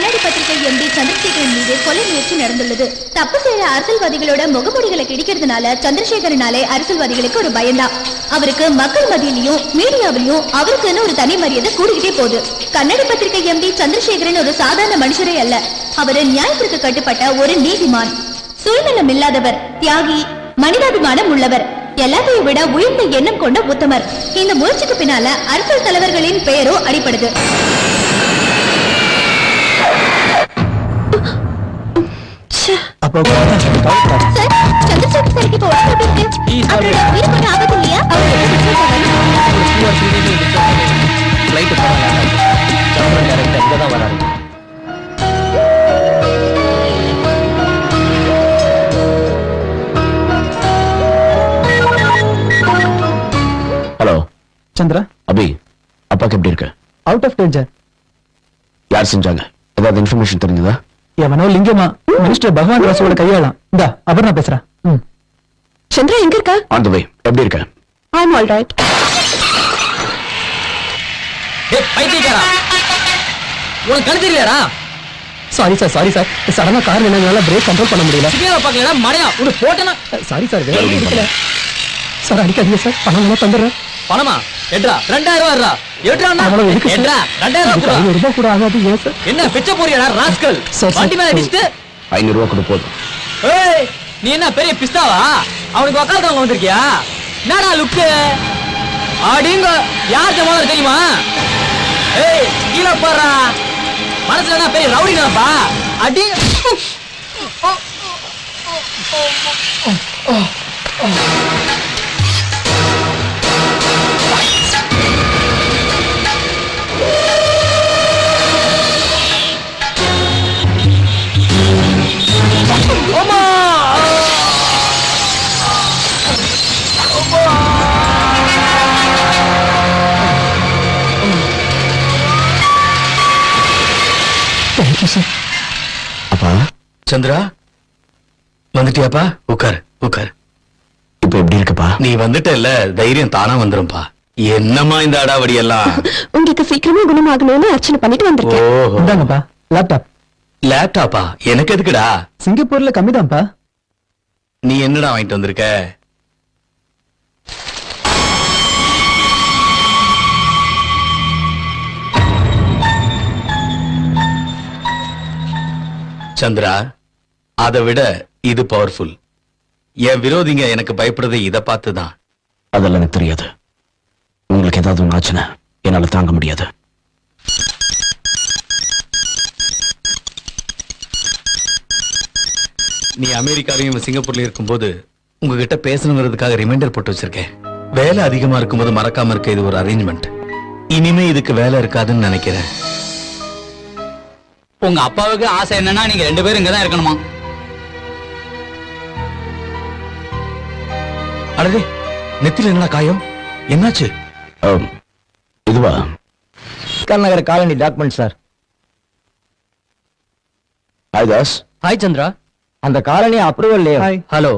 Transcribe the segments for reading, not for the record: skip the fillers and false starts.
கண்ணாடி பத்திரிகை எம்பி சந்திரசேகரன் மீது கொலை முயற்சி நடந்துள்ளது. தப்பு செய்யற அரசியல்வாதிகளோட முகமூடிகளை கிடைக்கிறதுனால சந்திரசேகரனாலே அரசியல்வாதிகளுக்கு ஒரு பயம்தான். அவருக்கு மக்கள் மத்தியிலையும் மீடியாவிலையும் அவருக்குன்னு ஒரு தனி மரியாதை கூடிக்கிட்டே போகுது. கண்ணாடி பத்திரிகை எம்பி சந்திரசேகரன் ஒரு சாதாரண மனுஷரே அல்ல. அவரு நியாயத்திற்கு கட்டுப்பட்ட ஒரு நீதிமான், சுயநலம் இல்லாதவர், தியாகி, மனிதாபிமானம் உள்ளவர், எல்லாத்தையும் விட உயர்ந்த எண்ணம் கொண்ட உத்தமர். இந்த முயற்சிக்கு பின்னால அரசியல் தலைவர்களின் பெயரோ அடிபடுது. ஹலோ சந்திரா, அபி, அப்பாக்கு எப்படி இருக்கு? Out of danger. யார் செஞ்சாங்க? ஏதாவது இன்ஃபர்மேஷன் தெரிஞ்சதா? எவனோ லிங்கமா மினிஸ்டர் பகவான் ராசோட கையாளாம். இந்தா அவர் நான் பேசுறேன். சந்திரா எங்க இருக்கா? ஆன் தி வே. எப்படி இருக்க? ஐ அம் ஆல் ரைட். பைத்தியக்காரா, உனக்கு கண்ணு தெரியலடா? சாரி சார் சடனா கார் நின்னதுனால பிரேக் கண்ட்ரோல் பண்ண முடியல. சிக்னல் பார்க்கலடா மடையா, உன போட்டனா. சாரி சார், வேற இருக்கல சார். அடிக்காதீங்க சார், பணம் எல்லாம் தந்துறேன். பணமா? எட்ரா 2000 ரூபாய்டா. எட்ரானா? எட்ரா 2000 ரூபாய் கூட ஆகாது. ஏன் சார்? என்ன பிச்சை போறியடா ராஸ்கல்? வண்டி மேல அடிச்சிட்டு 500 ரூபாய் கூட போதும். ஏய், நீ என்ன பெரிய பிஸ்தாவா? அவனுக்கு வக்காலத்தவங்க வந்திருக்கியா? என்னடா லுக்கு? அடிங்க, யார் ஜமாதர் தெரியுமா? ஏய், கீழே பாறா. மனசுல என்ன பெரிய ரவுடி தானப்பா? அடி. அப்பா சந்திரா, வந்துட்டியாப்பா? உட்கார் உட்கார். இப்ப எப்படி இருக்குப்பா? நீ வந்துட்ட இல்ல, தைரியம் தானா வந்துரும்பா. என்னம்மா இந்த அடாவடி எல்லாம்? உங்களுக்கு சீக்கிரமா குணமாகணும்னு அர்ச்சனை பண்ணிட்டு வந்திருக்கேன். ஓஹோ, இந்தாங்கப்பா லேப்டாப். லேப்டாப்பா? எனக்கு எதுக்குடா? சிங்கப்பூர்ல கம்மிதான்ப்பா. நீ என்னடா வாங்கிட்டு வந்திருக்க? சந்திரா, அதை விட இது பவர்ஃபுல். என் விரோதிங்க எனக்கு பயப்படுறதை இதை பார்த்துதான். அதெல்லாம் எனக்கு தெரியாது. உங்களுக்கு ஏதாவது ஒன்று ஆச்சுன்னா என்னால தாங்க முடியாது. நீ அமெரிக்காவையும் சிங்கப்பூர்ல இருக்கும்போது உங்ககிட்ட பேசணுங்கிறதுக்காக ரிமைண்டர் போட்டு வச்சிருக்கேன். வேலை அதிகமா இருக்கும்போது மறக்காம இருக்க இது ஒரு அரேஞ்ச்மெண்ட். இனிமே இதுக்கு வேலை இருக்காதுன்னு நினைக்கிறேன். உங்க அப்பாவுக்கு ஆசை என்னன்னா நீங்க 2 பேரும் இங்கதான் இருக்கணுமா? அடடே, நெத்தில என்ன காயம்? என்னாச்சு? இதுவா? நகர் colony document sir. Hi Das. Hi Chandra. அந்த காலனி அப்ரூவல் இல்லையா? ஹலோ.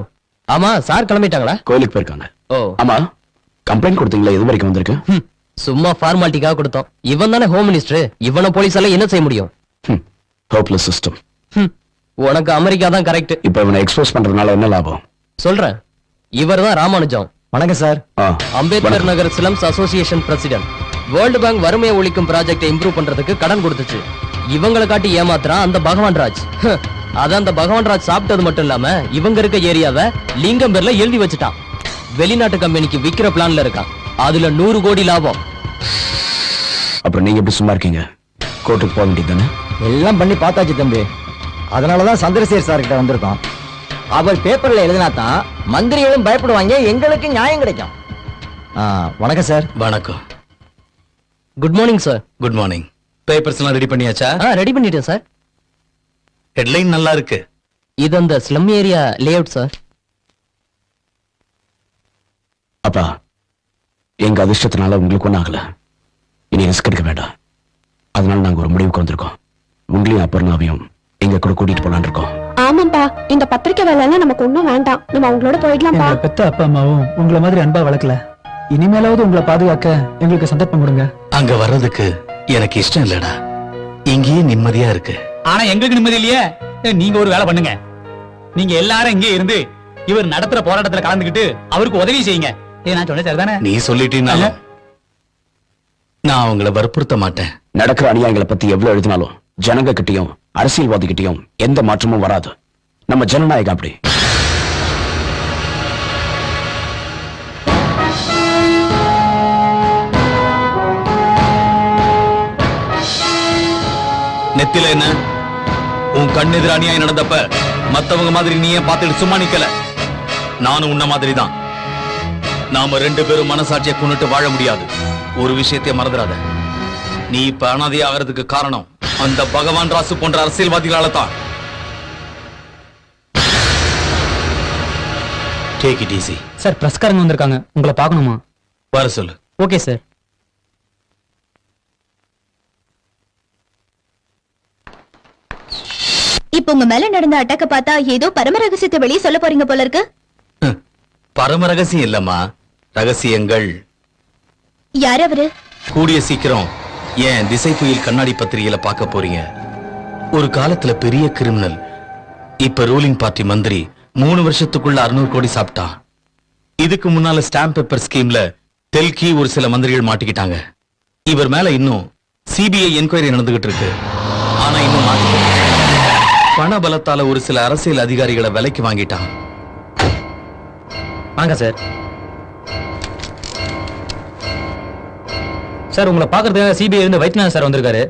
ஆமா சார், கிளம்பிட்டாங்களா? கோயிலுக்கு போயிருக்காங்க. ஓ ஆமா, கம்ப்ளைண்ட் கொடுத்தீங்களா? எது வரைக்கும் வந்திருக்கு? சும்மா ஃபார்மாலிட்டிக்காக கொடுத்தோம். இவன் தானே ஹோம் மினிஸ்டர். இவனை போலீஸால என்ன செய்ய முடியும்? Hopeless system. உனக்கு அமெரிக்கா தான் கரெக்ட். இப்ப இவனை எக்ஸ்போஸ் பண்றதுனால என்ன லாபம்? சொல்றேன். இவர் தான் ராமானுஜம். வணக்கம் sir. Ambedkar Nagar slums association president. World bank வறுமையை ஒழிக்கும் ப்ராஜெக்டை இம்ப்ரூவ் பண்றதுக்கு கடன் கொடுத்துச்சு. இவங்களை காட்டி ஏமாத்துறான் அந்த பகவான் ராஜ். அத அந்த பகவான் ராஜ் சாப்பிட்டது மட்டும் இல்லாம இவங்க இருக்க ஏரியாவை லிங்கம் பேர்ல எழுதி வச்சுட்டான். வெளிநாட்டு கம்பெனிக்கு விக்கிற பிளான்ல இருக்கான். அதுல 100 கோடி லாபம். அப்புறம் நீங்க எப்படி சும்மா இருக்கீங்க? கோர்ட்டுக்கு போக வேண்டியது தானே? எல்லாம் பண்ணி பார்த்தாச்சு தம்பி. அதனாலதான் சந்திரசேகர் சார் கிட்ட வந்திருக்கோம். அவர் பேப்பர்ல எழுதினாதான் மந்திரிகளும் பயப்படுவாங்க, எங்களுக்கு நியாயம் கிடைக்கும். வணக்கம் சார். வணக்கம். Good morning sir. Good morning. Papers எல்லாம் ரெடி பண்ணியாச்சா? ரெடி பண்ணிட்டேன் சார். ஹெட்லைன் நல்லா இருக்கு. இது அந்த ஸ்லம் ஏரியா லேஅவுட் சார். அப்பா, எங்க அதிர்ஷ்டத்தினால உங்களுக்கு ஒன்றும் ஆகல. இனி ரிஸ்க் எடுக்க வேண்டாம். அதனால நாங்க ஒரு முடிவுக்கு வந்திருக்கோம். உங்களையும் அப்புறம் எங்க கூட கூட்டிட்டு போலான்னு இருக்கோம். ஆமாப்பா, இந்த பத்திரிக்கை வேலை எல்லாம் நமக்கு ஒண்ணும் வேண்டாம். நம்ம அவங்களோட போயிடலாம்பா. பெத்த அப்பா அம்மாவும் உங்களை மாதிரி அன்பா வளர்க்கல. இனிமேலாவது உங்களை பாதுகாக்க எங்களுக்கு சந்தர்ப்பம் கொடுங்க. அங்க வர்றதுக்கு எனக்கு இஷ்டம் இல்லடா. இங்கேயே நிம்மதியா இருக்கு. ஆனா எங்களுக்கு நிம்மதி இல்லையே. நீங்க ஒரு வேலை பண்ணுங்க. நீங்க எல்லாரும் இங்கே இருந்து இவர் நடத்துற போராட்டத்துல கலந்துக்கிட்டு அவருக்கு உதவி செய்யுங்க. நான் சொன்னேன் சரிதானே? நீ சொல்லிட்டீங்கனாலும் நான் அவங்கள வற்புறுத்த மாட்டேன். நடக்கிற அநியாயங்களை பத்தி எவ்வளவு எழுதினாலும் ஜனங்க கிட்டயும் அரசியல்வாதி கிட்டயும் எந்த மாற்றமும் வராது. நம்ம ஜனநாயகம் அப்படி. நெத்தில என்ன? உன் கண்ணெதிர அநியாயம் நடந்தப்ப மத்தவங்க மாதிரி நீ ஏன் பார்த்துட்டு சும்மா நிக்கல? நானும் உன்ன மாதிரி தான். நாம 2 பேரும் மனசாட்சியை கொண்டுட்டு வாழ முடியாது. ஒரு விஷயத்தை மறந்துடாத. நீ இப்ப அனாதை ஆகிறதுக்கு காரணம் அந்த பகவான் ராசு போன்ற அரசியல்வாதிகளால தான். Take it easy. சார் பிரஸ்காரங்க வந்திருக்காங்க, உங்களை பார்க்கணுமா? வர சொல்லு. Okay sir. இப்ப உங்க மேல நடந்த அட்டாக்க பார்த்தா ஏதோ பரம ரகசியத்தை வெளியே சொல்ல போறீங்க போல இருக்கு. பரம ரகசியம் இல்லம்மா, ரகசியங்கள். யார் அவரு? கூடிய சீக்கிரம் ஏன் திசை புயல் கண்ணாடி பத்திரிகையில பார்க்க போறீங்க. ஒரு காலத்துல பெரிய கிரிமினல், இப்ப ரூலிங் பார்ட்டி மந்திரி 3 வருஷத்துக்குள்ள 600 கோடி சாப்பிட்டான். இதுக்கு முன்னால ஸ்டாம்ப் பேப்பர் ஸ்கீம்ல தெல்கி ஒரு சில மந்திரிகள் மாட்டிக்கிட்டாங்க. இவர் மேல இன்னும் சிபிஐ என்கொயரி நடந்துகிட்டு இருக்கு. ஆனா இன்னும் மாட்டிக்கிட்டு பண பலத்தால ஒரு சில அரசியல் அதிகாரிகளை விலைக்கு வாங்கிட்டான். வாங்க சார். சார் உங்களை பாக்குறதுக்காக சிபிஐ இருந்து வைத்தியநாதன் சார் வந்திருக்காரு.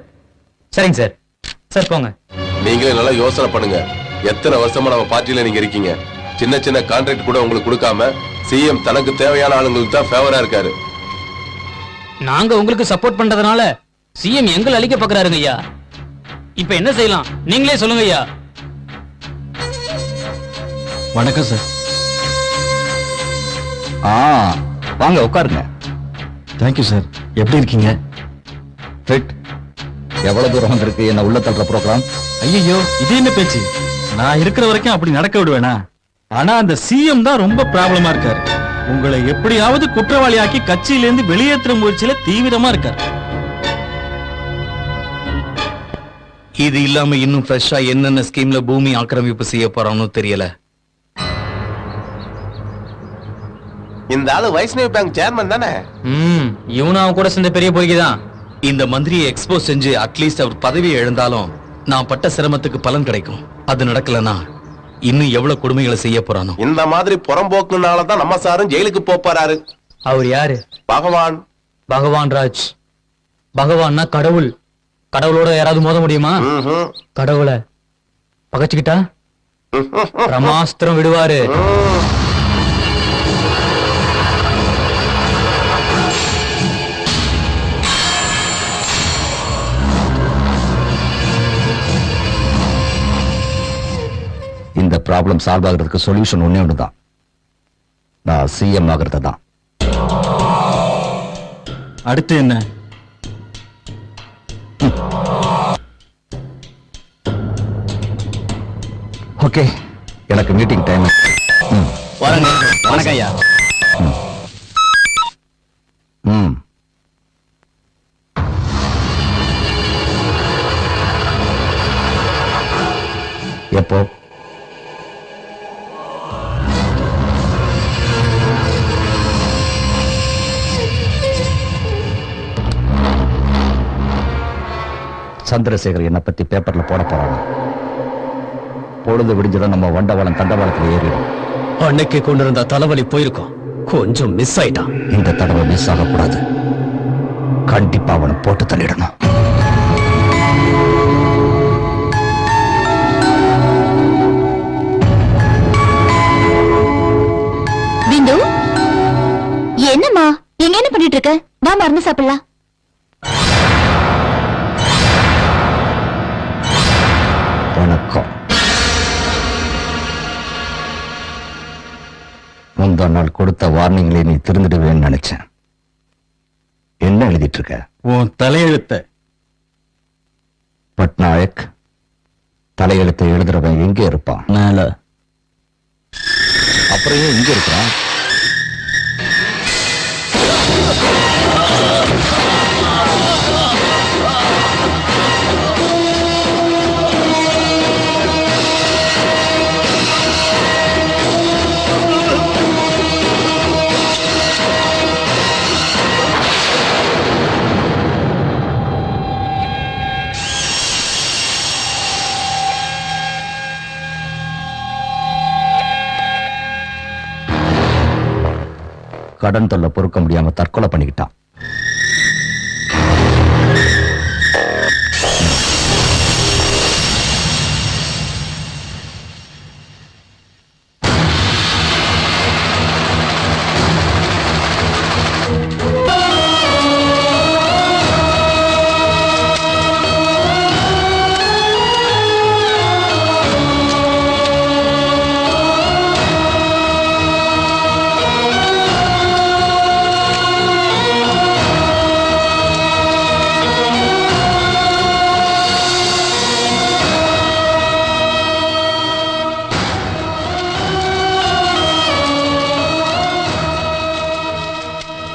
சரிங்க சார். சார் போங்க. நீங்களே நல்லா யோசனை பண்ணுங்க. எத்தனை வருஷமா நம்ம பார்ட்டியில நீங்க இருக்கீங்க. சின்ன சின்ன கான்ட்ராக்ட் கூட உங்களுக்கு கொடுக்காம சிஎம் தனக்கு தேவையான ஆளுங்களுக்கு தான் ஃபேவரா இருக்காரு. நாங்க உங்களுக்கு சப்போர்ட் பண்றதுனால சிஎம் எங்களை அழிக்க பாக்குறாருங்க ஐயா. இப்ப என்ன செய்யலாம் நீங்களே சொல்லுங்க ஐயா. வணக்கம் சார். வாங்க உட்காருங்க. Thank you sir. எப்படி இருக்கீங்க? ஃபிட். எவ்வளவு தூரம் வந்திருக்கு என்ன உள்ள தள்ளுற ப்ரோக்ராம்? ஐயோ இது என்ன பேச்சு? நான் இருக்கிற வரைக்கும் அப்படி நடக்க விடுவேனா? ஆனா அந்த சிஎம் தான் ரொம்ப ப்ராப்ளமா இருக்காரு. உங்களை எப்படியாவது குற்றவாளியாக்கி கட்சியிலிருந்து வெளியேற்ற முயற்சியில தீவிரமா இருக்காரு. இது இல்லாம இன்னும் ஃப்ரெஷ்ஷா என்னென்ன ஸ்கீம்ல பூமி ஆக்கிரமிப்பு செய்ய போறான்னு தெரியல. இந்த ஆளு வைஷ்ணவி பேங்க் சேர்மன் தானே? இவனும் அவன் கூட சேர்ந்த பெரிய பொய்க்குதான். இந்த மந்திரியை எக்ஸ்போஸ் செஞ்சு அட்லீஸ்ட் அவர் பதவியை எழுந்தாலும் நான் பட்ட சிரமத்துக்கு பலன் கிடைக்கும். அது நடக்கலனா இன்னும் எவ்வளவு கொடுமைகளை செய்ய போறானோ. இந்த மாதிரி புறம்போக்குனாலதான் நம்ம சாரும் ஜெயிலுக்கு போறாரு. அவர் யாரு? பகவான். பகவான் ராஜ். பகவான்னா கடவுள். கடவுளோட யாராவது மோத முடியுமா? கடவுளை பகச்சுக்கிட்டா பிரமாஸ்திரம் விடுவாரு. இந்த ப்ராப்ளம் சால்வ் ஆகிறதுக்கு சொல்யூஷன் ஒண்ணே ஒண்ணுதான். நான் சிஎம் ஆகிறது தான். அடுத்து என்ன? ஓகே, எனக்கு மீட்டிங் டைம். வணக்கம் ஐயா. எப்போ? சந்திரசேகர் என்னை பத்தி பேப்பர்ல போட போறாங்க. பொழுது விடிஞ்சதும் நம்ம வண்டவாளம் தண்டவாளத்தில் ஏறிடும். அன்னைக்கு கொண்டு இருந்த தலைவலி போயிருக்கோம், கொஞ்சம் மிஸ் ஆயிட்டான். இந்த தடவை மிஸ் ஆகக்கூடாது. கண்டிப்பா அவனை போட்டு தள்ளிடணும். பிந்து, என்னம்மா எங்க என்ன பண்ணிட்டு இருக்க? வா மருந்து சாப்பிடலாம். வணக்கம். முந்தா நாள் கொடுத்த வார்னிங்ல நீ திருந்துடுவேன்னு நினைச்சேன். என்ன எழுதிட்டு இருக்க? உன் தலையெழுத்த. பட்நாயக் தலையெழுத்தை எழுதுறவன் எங்க இருப்பான்? மேல. அப்புறம் ஏன் இங்க இருக்கிறான்? கடன் தொல்லை பொறுக்க முடியாம தற்கொலை பண்ணிக்கிட்டான்.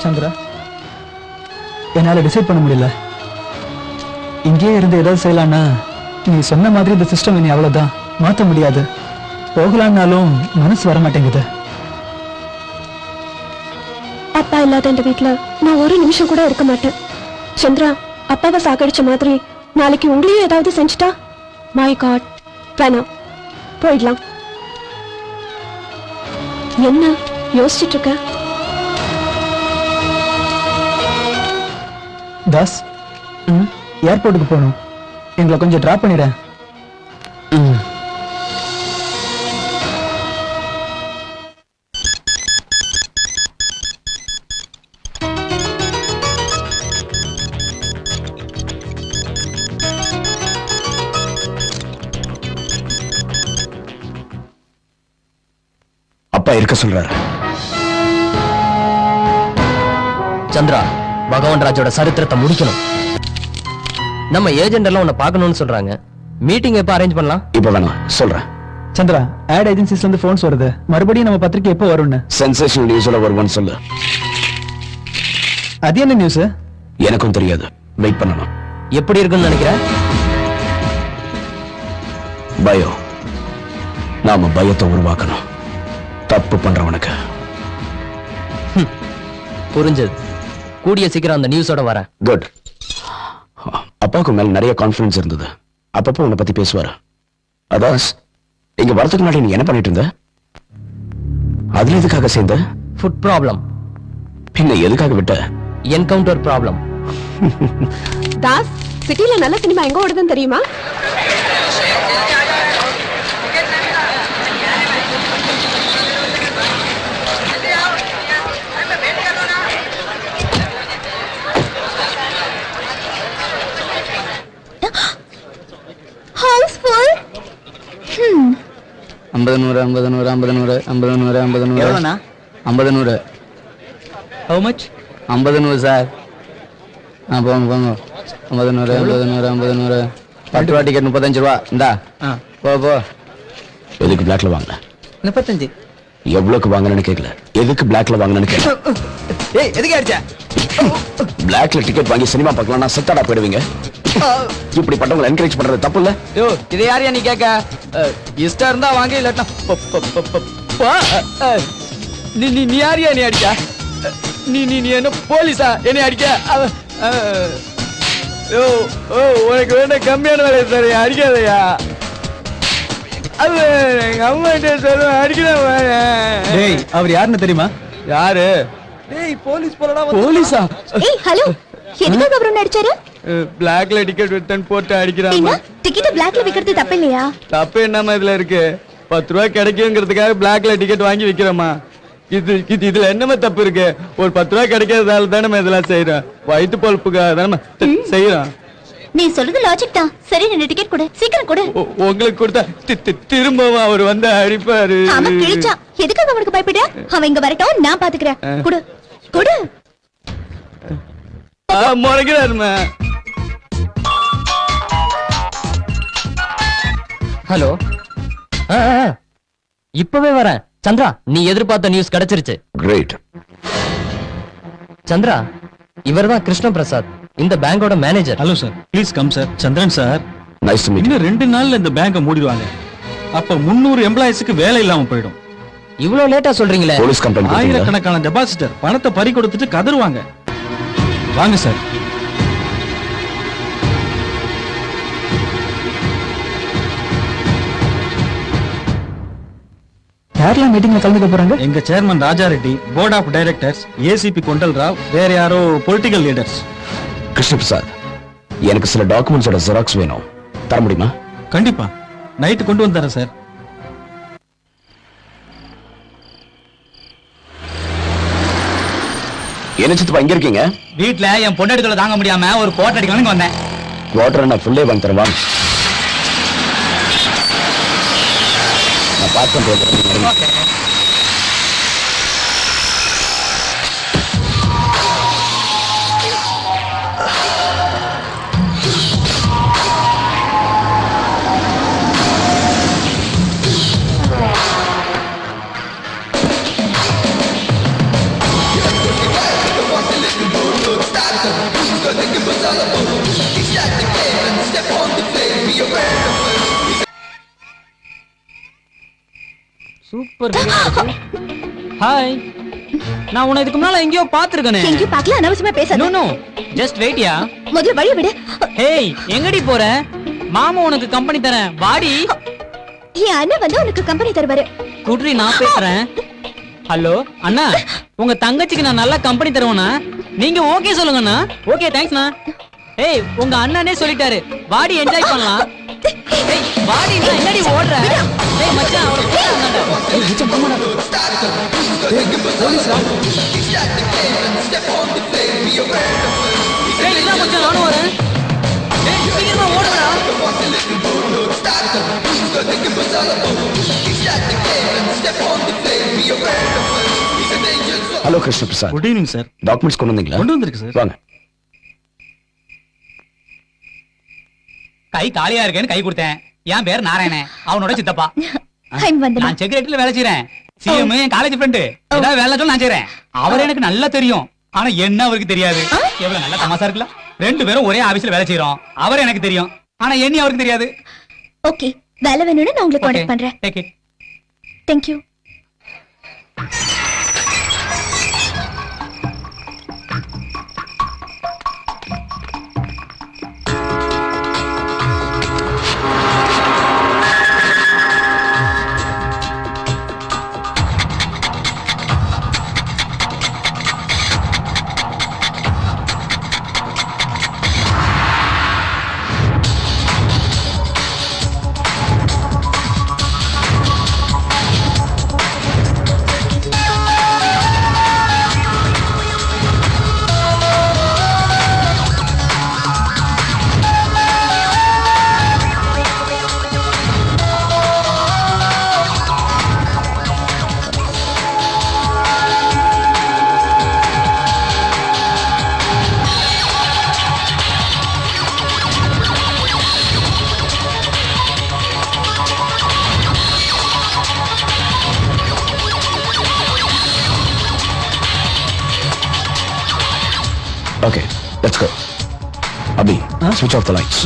சந்திரா, என்னால டிசைட் பண்ண முடியல. இங்கேயே இருந்து ஏதாவது செய்யலான்னா நீ சொன்ன மாதிரி இந்த சிஸ்டம் இனி அவ்வளவுதான், மாத்த முடியாது. போகலான்னாலும் மனசு வர மாட்டேங்குது. அப்பா இல்லாத இந்த வீட்டுல நான் ஒரு நிமிஷம் கூட இருக்க மாட்டேன். சந்திரா, அப்பாவை சாகடிச்ச மாதிரி நாளைக்கு உங்களையும் ஏதாவது செஞ்சுட்டா, மை காட், வேணாம், போயிடலாம். என்ன யோசிச்சுட்டு இருக்க? தாஸ், ஏர்போர்ட்டுக்கு போகணும், எங்களை கொஞ்சம் டிராப் பண்ணிட. அப்பா இருக்க சொல்றாரு. சந்திரா, பகவான் ராஜோட சரித்திரத்தை முடிக்கணும். நம்ம ஏஜென்ட் எல்லாம் உன்னை பார்க்கணும்னு சொல்றாங்க. மீட்டிங் எப்ப அரேஞ்ச் பண்ணலாம்? இப்ப வேணாம், சொல்றேன். சந்திரா, ஆட் ஏஜென்சிஸ்ல இருந்து போன்ஸ் வருது. மறுபடியும் நம்ம பத்திரிக்கை எப்போ வரும்னு? சென்சேஷனல் நியூஸ்ல வருவான்னு சொல்லு. அது என்ன நியூஸ்? எனக்கும் தெரியாது, வெயிட் பண்ணணும். எப்படி இருக்குன்னு நினைக்கிறேன்? பயம். நாம பயத்தை உருவாக்கணும், தப்பு பண்றவனுக்கு. புரிஞ்சது. கூடிய சீக்கிரம் அந்த நியூஸோட வரேன். குட். அப்பாவுக்கு மேல நிறைய கான்ஃபிடன்ஸ் இருந்தது. அப்பப்போ உன்னை பத்தி பேசுவாரு. அதான் இங்க வரதுக்கு முன்னாடி நீ என்ன பண்ணிட்டு இருந்த? அதுல எதுக்காக சேர்ந்த? Food problem. பின்ன எதுக்காக விட்ட? Encounter problem. தாஸ், சிட்டில நல்ல சினிமா எங்க ஓடுதுன்னு தெரியுமா? ஹவுஸ்ஃபுல். 50 100 50 100 50 100 50 100 50 100. எவ்வளவுனா? 50 100. How much? 50 100 சார். போங்க போங்க. 50 100 50 100 50 100. 10 ரூபா டிக்கெட் 35 ரூபா. இந்தா. போ போ. எதுக்கு பிளாக்ல வாங்க? 35. எவ்வளவுக்கு வாங்கணும்னு கேட்கல, எதுக்கு பிளாக்ல வாங்கணும்னு கேட்கல. ஏய், எதுக்கு அடிச்ச? பிளாக்ல டிக்கெட் வாங்கி சினிமா பார்க்கலாம்னா செத்தாடா போயிடுவீங்க. இப்படி பட்டவங்களை என்கரேஜ் பண்றது தப்பு இல்ல? யோ, இது யாரையா நீ கேட்க? இஷ்டம் இருந்தா வாங்க, இல்லாட்டா நீ நீ நீ யாரையா நீ அடிக்க? நீ நீ நீ என்ன போலீஸா என்னை அடிக்க? யோ, ஓ, உனக்கு வேணா கம்மியான வேலை சார், அடிக்காதயா. அது எங்க அம்மா கிட்ட சொல்லுவேன், அடிக்கிறேன். டேய், அவர் யாருன்னு தெரியுமா? யாரு? டேய், போலீஸ் போலடா. போலீஸா? ஏய், ஹலோ, எதுக்காக அவரு நடிச்சாரு? பிளாக்ல டிக்கெட் வித்தன் போட்டு அடிக்கிறாங்க. டிக்கெட் பிளாக்ல விக்கிறது தப்பு இல்லையா? தப்பு என்னமா இதுல இருக்கு? 10 ரூபாய் கிடைக்குங்கிறதுக்காக பிளாக்ல டிக்கெட் வாங்கி விக்கிறோமா? இதுல என்னமா தப்பு இருக்கு? ஒரு 10 ரூபாய் கிடைக்கிறதால தானே நம்ம இதெல்லாம் செய்யறோம். வயிற்று பொழப்புக்காக தானே செய்யறோம். நீ சொல்றது லாஜிக் தான். சரி, 2 டிக்கெட் கொடு, சீக்கிரம் கொடு. உங்களுக்கு கொடுத்தா திரும்பவும் அவர் வந்து அடிப்பாரு. ஆமா, கிழிச்சா. எதுக்காக அவனுக்கு பயப்படுற? அவன் இங்க வரட்டும், நான் பாத்துக்கிறேன். கொடு கொடு. முறைக்கிறாருமா. ஹலோ, இப்பவே வரேன். சந்திரா, நீ எதிர்பார்த்த நியூஸ் கிடைச்சிருச்சு. கிரேட். சந்திரா, இவர்தான் கிருஷ்ண பிரசாத், இந்த பேங்கோட manager. Hello sir, please come sir. Chandran sir, nice to meet. இன்னும் 2 நாள்ல இந்த பேங்கை மூடிடுவாங்க. அப்ப 300 எம்ப்ளாயிஸ்க்கு வேலை இல்லாம போயிடும். இவ்வளவு லேட்டா சொல்றீங்களே? Police complaint. ஆயிரக்கணக்கான டெபாசிட்டர் பணத்தை பறி கொடுத்துட்டு கதறுவாங்க. வாங்க சார். யாரெல்லாம் மீட்டிங்ல கலந்துக்க போறாங்க? எங்க chairman Raja Reddy, board of directors, ACP Kondal Rao, வேற யாரோ பொலிட்டிக்கல் லீடர்ஸ். கிருஷ்ண பிரசாத், எனக்கு சில டாக்குமெண்ட்ஸோட ஜெராக்ஸ் வேணும், தர முடியுமா? கண்டிப்பா, நைட்டு கொண்டு வந்துறேன் சார். என்ன சித்தப்பா இங்க இருக்கீங்க? வீட்டுல என் பொண்டாட்டி தாங்க முடியாம ஒரு கோட்டை அடிக்கணும்னு வந்தேன். குவார்டர் நான் ஃபுல்லே வாங்கி தருவா. நான் பார்த்து போகிறேன். சூப்பர். ஹாய், நான் உன்னை இதுக்கு முன்னால எங்கேயோ பாத்துருக்கேனே. எங்கேயோ பார்க்கல, அனாவசியமா பேசாத. நோ நோ, ஜஸ்ட் வெயிட்யா. முதல்ல வழி விடு. ஹேய், எங்கடி போற? மாமா உனக்கு கம்பெனி தரேன், வாடி. என் அண்ணன் வந்து உனக்கு கம்பெனி தருவாரு. குட்ரி, நான் பேசுறேன். ஹலோ அண்ணா, உங்க தங்கச்சிக்கு நான் நல்லா கம்பெனி தருவேனா? நீங்க ஓகே சொல்லுங்கண்ணா. ஓகே, தேங்க்ஸ்ண்ணா. ஏய், உங்க அண்ணனே சொல்லிட்டாரு, வாடி என்ஜாய் பண்ணலாம். ஏய், வாடி, நான் என்னடி ஓடுற? ஏய் மச்சான், அவளை போடாதடா. ஏய் மச்சான், போமாடா. போலீஸ்டா. ஏய், இல்ல மச்சான், நானும் வரேன். ஏய், சீக்கிரமா ஓடுடா. Hello Krishna Prasad. Good evening sir. Documents கொண்டு வந்தீங்களா? கொண்டு வந்திருக்கு சார். வாங்க. கை காலியா இருக்கேன்னு கை கொடுத்தேன். என் பேர் நாராயணன், அவனோட சித்தப்பா. நான் செக்ரட்டரியில வேலை செய்யறேன். சிஎம் என் காலேஜ் ஃப்ரெண்டு. ஏதாவது வேலை சொல்ல நான் செய்யறேன். அவர் எனக்கு நல்லா தெரியும், ஆனா என்ன அவருக்கு தெரியாது. எவ்வளவு நல்ல தமாசா இருக்குல்ல. 2 பேரும் ஒரே ஆபீஸ்ல வேலை செய்யறோம். அவர் எனக்கு தெரியும், ஆனா என்ன அவருக்கு தெரியாது. ஓகே, வேலை வேணும்னு நான் உங்களுக்கு கான்டாக்ட் பண்றேன். Take it. Thank you. Okay, let's go. Abhi, switch off the lights.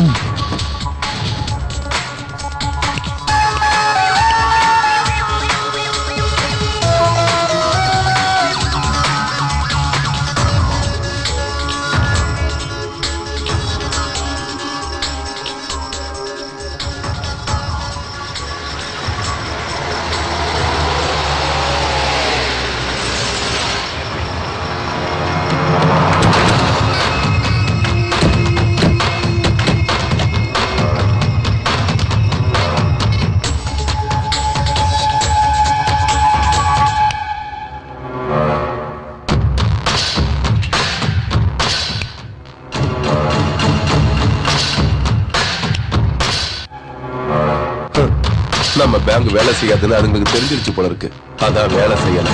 நம்ம பேங்க் வேலை செய்யாதுன்னு அதுங்களுக்கு தெரிஞ்சிருச்சு போல இருக்கு. அதான் வேலை செய்யல.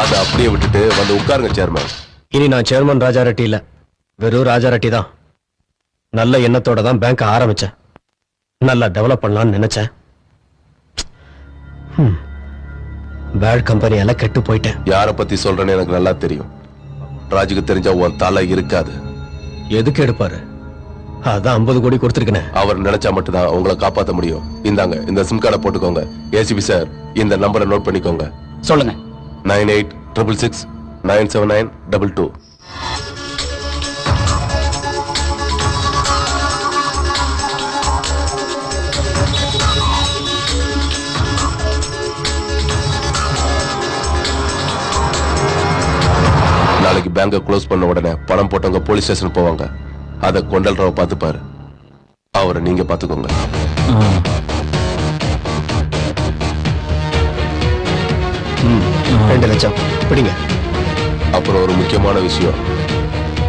அதை அப்படியே விட்டுட்டு வந்து உட்காருங்க சேர்மன். இனி நான் சேர்மன் ராஜா ரெட்டி இல்ல, வெறும் ராஜா ரெட்டி தான். நல்ல எண்ணத்தோட தான் பேங்க் ஆரம்பிச்சேன். நல்லா டெவலப் பண்ணலாம்னு நினைச்சேன். பேட் கம்பெனியால கெட்டு போயிட்டேன். யார பத்தி சொல்றேன்னு எனக்கு நல்லா தெரியும். ராஜுக்கு தெரிஞ்சா உன் தலை இருக்காது. எதுக்கு எடுப்பாரு? அதான் 50 கோடி கொடுத்திருக்கேன். அவர் நினைச்சா மட்டும்தான் உங்களை காப்பாற்ற முடியும். இந்தாங்க, இந்த சிம் கார்டை போட்டுக்கோங்க. ஏசிபி சார், இந்த நம்பரை நோட் பண்ணிக்கோங்க. சொல்லுங்க. 9866 97922. நாளைக்கு பேங்கை க்ளோஸ் பண்ண உடனே பணம் போட்டவங்க போலீஸ் ஸ்டேஷன் போவாங்க. அதை கொண்டல்ராவ பார்த்துப்பாரு. அவரை நீங்க பாத்துக்கோங்க. $2 லட்சம் பிடிங்க. அப்புறம் ஒரு முக்கியமான விஷயம்,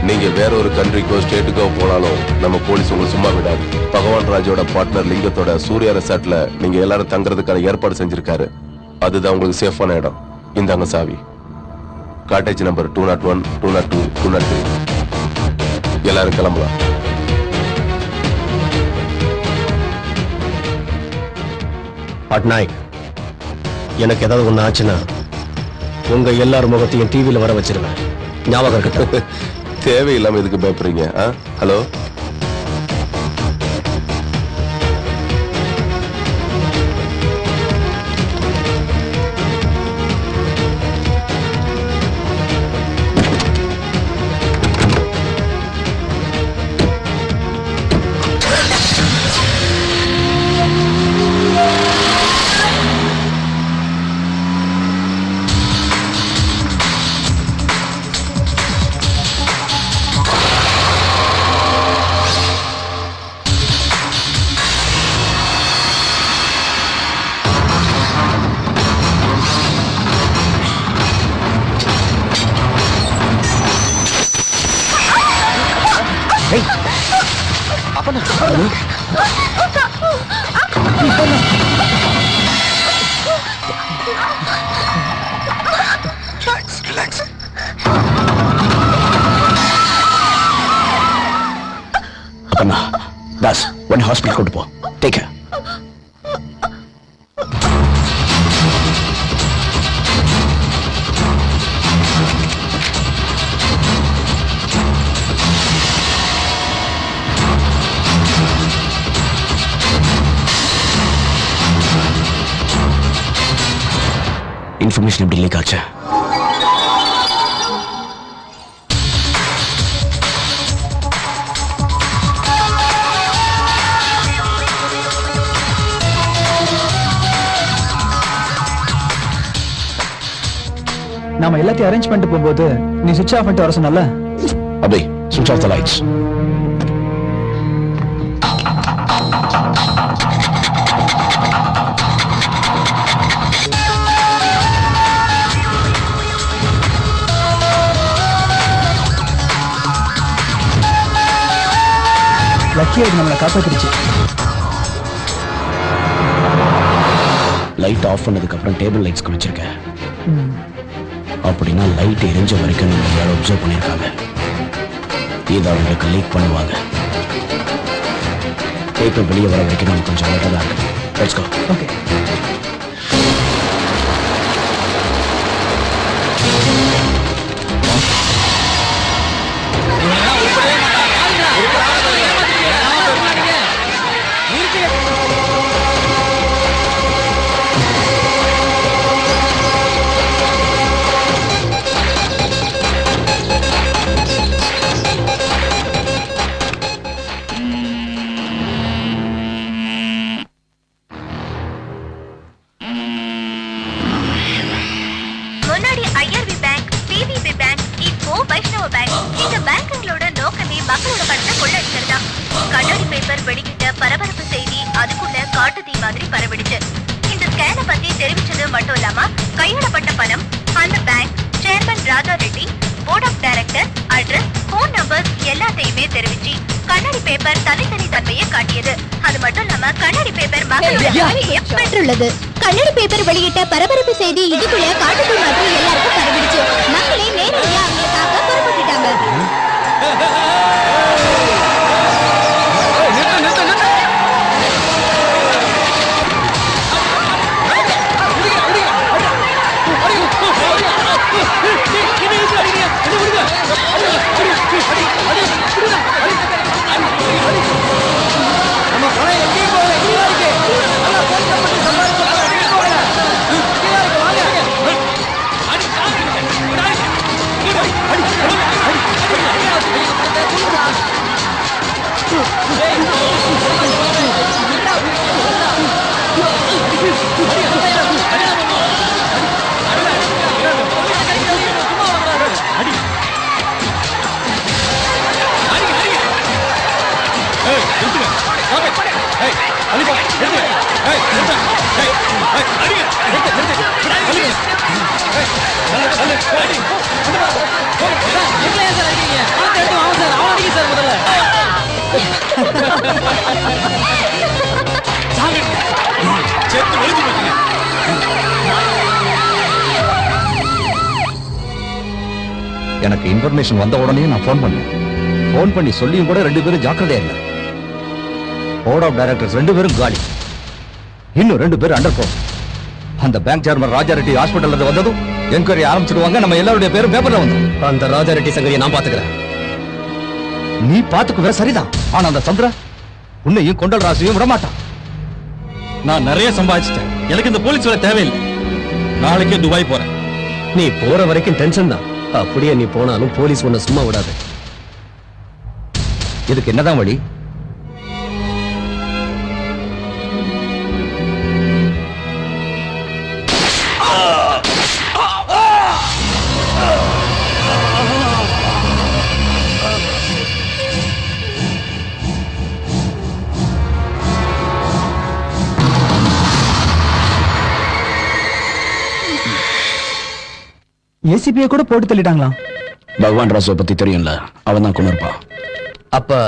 நீங்க வேற ஒரு கண்ட்ரிக்கோ ஸ்டேட்டுக்கோ போனாலும் நம்ம போலீஸ் உங்களை சும்மா விடாது. பகவான் ராஜோட பார்ட்னர் லிங்கத்தோட சூர்யா ரெசார்ட்ல நீங்க எல்லாரும் தங்குறதுக்கான ஏற்பாடு செஞ்சிருக்காரு. அதுதான் உங்களுக்கு சேஃபான இடம். இந்தாங்க சாவி. Cottage number 201, 202, 203. எல்லாரும் கிளம்பலாம். பட்நாயக், எனக்கு ஏதாவது ஒண்ணு ஆச்சுன்னா உங்க எல்லார் முகத்தையும் டிவியில வர வச்சிருவேன். ஞாபகம் இருக்கட்டும். தேவையில்லாம எதுக்கு பயப்படுறீங்க? ஹலோ, தாஸ் உடனே ஹாஸ்பிட்டல் கொண்டு போ. Take care. இன்ஃபர்மேஷன் எப்படி லீக் ஆச்சு? நாம எல்லாத்தையும் அரேஞ்ச் பண்ணிட்டு போகும்போது நீ சுவிட்ச் ஆஃப் பண்ணிட்டு வர சொன்னல. அபி, switch off the lights. Lucky அது நம்மளை காப்பாத்திருச்சு. லைட் ஆஃப் பண்ணதுக்கு அப்புறம் டேபிள் லைட்ஸ்க்கு வச்சிருக்கேன். அப்படின்னா லைட் எரிஞ்ச வரைக்கும் நம்ம யாரும் அப்சர்வ் பண்ணியிருக்காங்க. இதை அவங்களுக்கு லீக் பண்ணுவாங்க. பேப்பர் வெளியே வர வரைக்கும் நம்ம கொஞ்சம் அலர்ட்டாக தான் இருக்கு. Let's go. ஓகே. கண்ணாடி பேப்பர் வெளியிட்ட பரபரப்பு செய்தி இதுக்குள்ள காட்டுத்தீ மாதிரி எல்லாருக்கும் பரவிடுச்சு. மக்களே நேரடியா அவங்க தாக்க புறப்பட்டுட்டாங்க. அடி எனக்கு இன்ஃபர்மேஷன் வந்த உடனே நான் போன் பண்ணி சொல்லியும் கூட 2 பேரும் ஜாக்கிரதையா இல்ல. போர்ட் ஆஃப் டைரக்டர்ஸ் 2 பேரும் காலி, இன்னும் 2 பேர் அண்டர் கோட். அந்த பேங்க் சேர்மன் ராஜா ரெட்டி ஹாஸ்பிட்டல்ல இருந்து வந்ததும் என்கொயரி ஆரம்பிச்சிடுவாங்க. நம்ம எல்லாருடைய பேரும் பேப்பர்ல வந்தோம். அந்த ராஜா ரெட்டி சங்கதியை நான் பாத்துக்கிறேன். நீ பாத்துக்குவே சரிதான். ஆனா அந்த சந்திரா உன்னையும் கொண்டல் ராசியும் விடமாட்டான். நான் நிறைய சம்பாதிச்சிட்டேன். எனக்கு இந்த போலீஸ் வேலை தேவையில்லை. நாளைக்கே துபாய் போறேன். நீ போற வரைக்கும் டென்ஷன் தான். அப்படியே நீ போனாலும் போலீஸ் உன்னை சும்மா விடாது. இதுக்கு என்னதான் வழி? ஏசிபியை கூட போட்டு தள்ளிட்டாங்களா? பகவான் ராசு பத்தி தெரியும்ல, அவன் தான் கொண்டு இருப்பான். அப்ப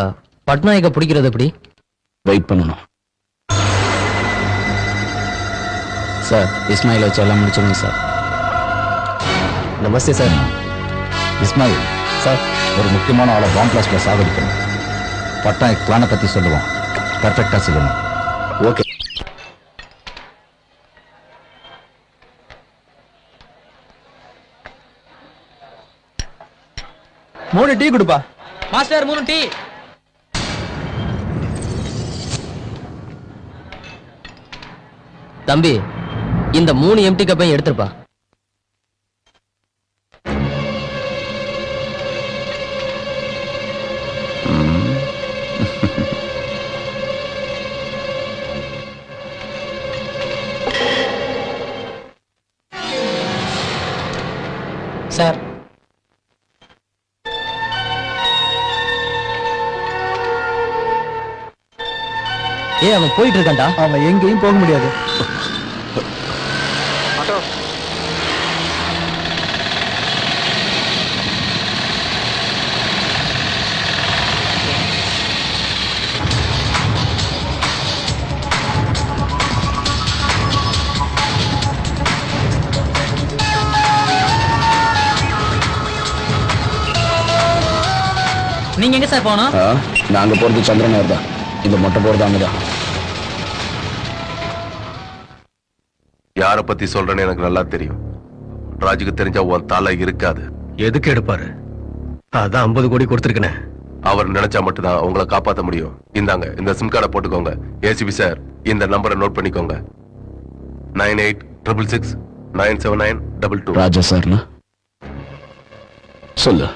பட்நாயக்க பிடிக்கிறது எப்படி? வெயிட் பண்ணணும் சார். இஸ்மாயில் வச்சு எல்லாம் முடிச்சிருங்க சார். நமஸ்தே சார். இஸ்மாயில் சார், ஒரு முக்கியமான ஆளை பாம் பிளாஸ்ட்ல சாகடிக்கணும். பட்நாயக் பிளானை பத்தி சொல்லுவான், பர்ஃபெக்டா செய்யணும். ஓகே. மூணு டீ கொடுப்பா. Master 3 tea. தம்பி, இந்த 3 எம்டி கப்பையும் எடுத்துருப்பா. சார், அவன் போயிட்டு இருக்கான்டா. அவன் எங்கேயும் போக முடியாது. நீங்க எங்க சார் போனோம்? நாங்க போறது சந்திரனார் தான். இந்த மொட்டை போறது அங்கதான். யார பத்தி சொல்றேன்னு எனக்கு நல்லா தெரியும். ராஜுக்கு தெரிஞ்சா உன் தலை இருக்காது. எதுக்கு எடுப்பாரு? அதான் 50 கோடி கொடுத்துருக்கேன். அவர் நினைச்சா மட்டும்தான் உங்களை காப்பாற்ற முடியும். இந்தாங்க, இந்த சிம் கார்டை போட்டுக்கோங்க. ஏசிபி சார், இந்த நம்பரை நோட் பண்ணிக்கோங்க. 9866697922. ராஜா சார்னா சொல்லு.